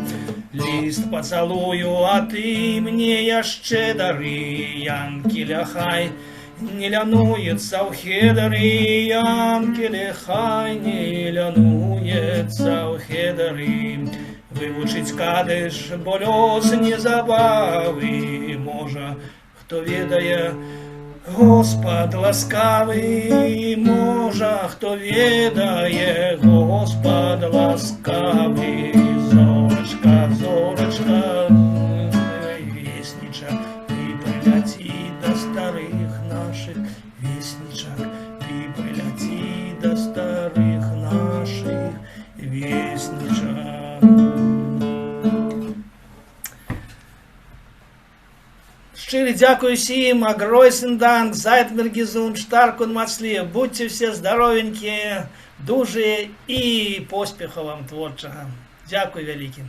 Лист поцелую, а ты мне яшчэ дары, Янкеля хай не лянуется у хедары, Янкеля хай не лянуется у хедары. Вывучить кадыш, бо лёс не забавы, можа, хто ведае, Господь ласкавый, можа, хто ведае, Господь ласкавый. Зорочка, Зорочка, вестничок, ты приляти до старых наших вестничок, ты приляти до старых наших вестничок. Щиро дякую всім, агройсен данк, зайт мир гезунд, штаркун мацлі, будьте всі здоровенькі, дуже і поспіху вам творчого. Дякую велике.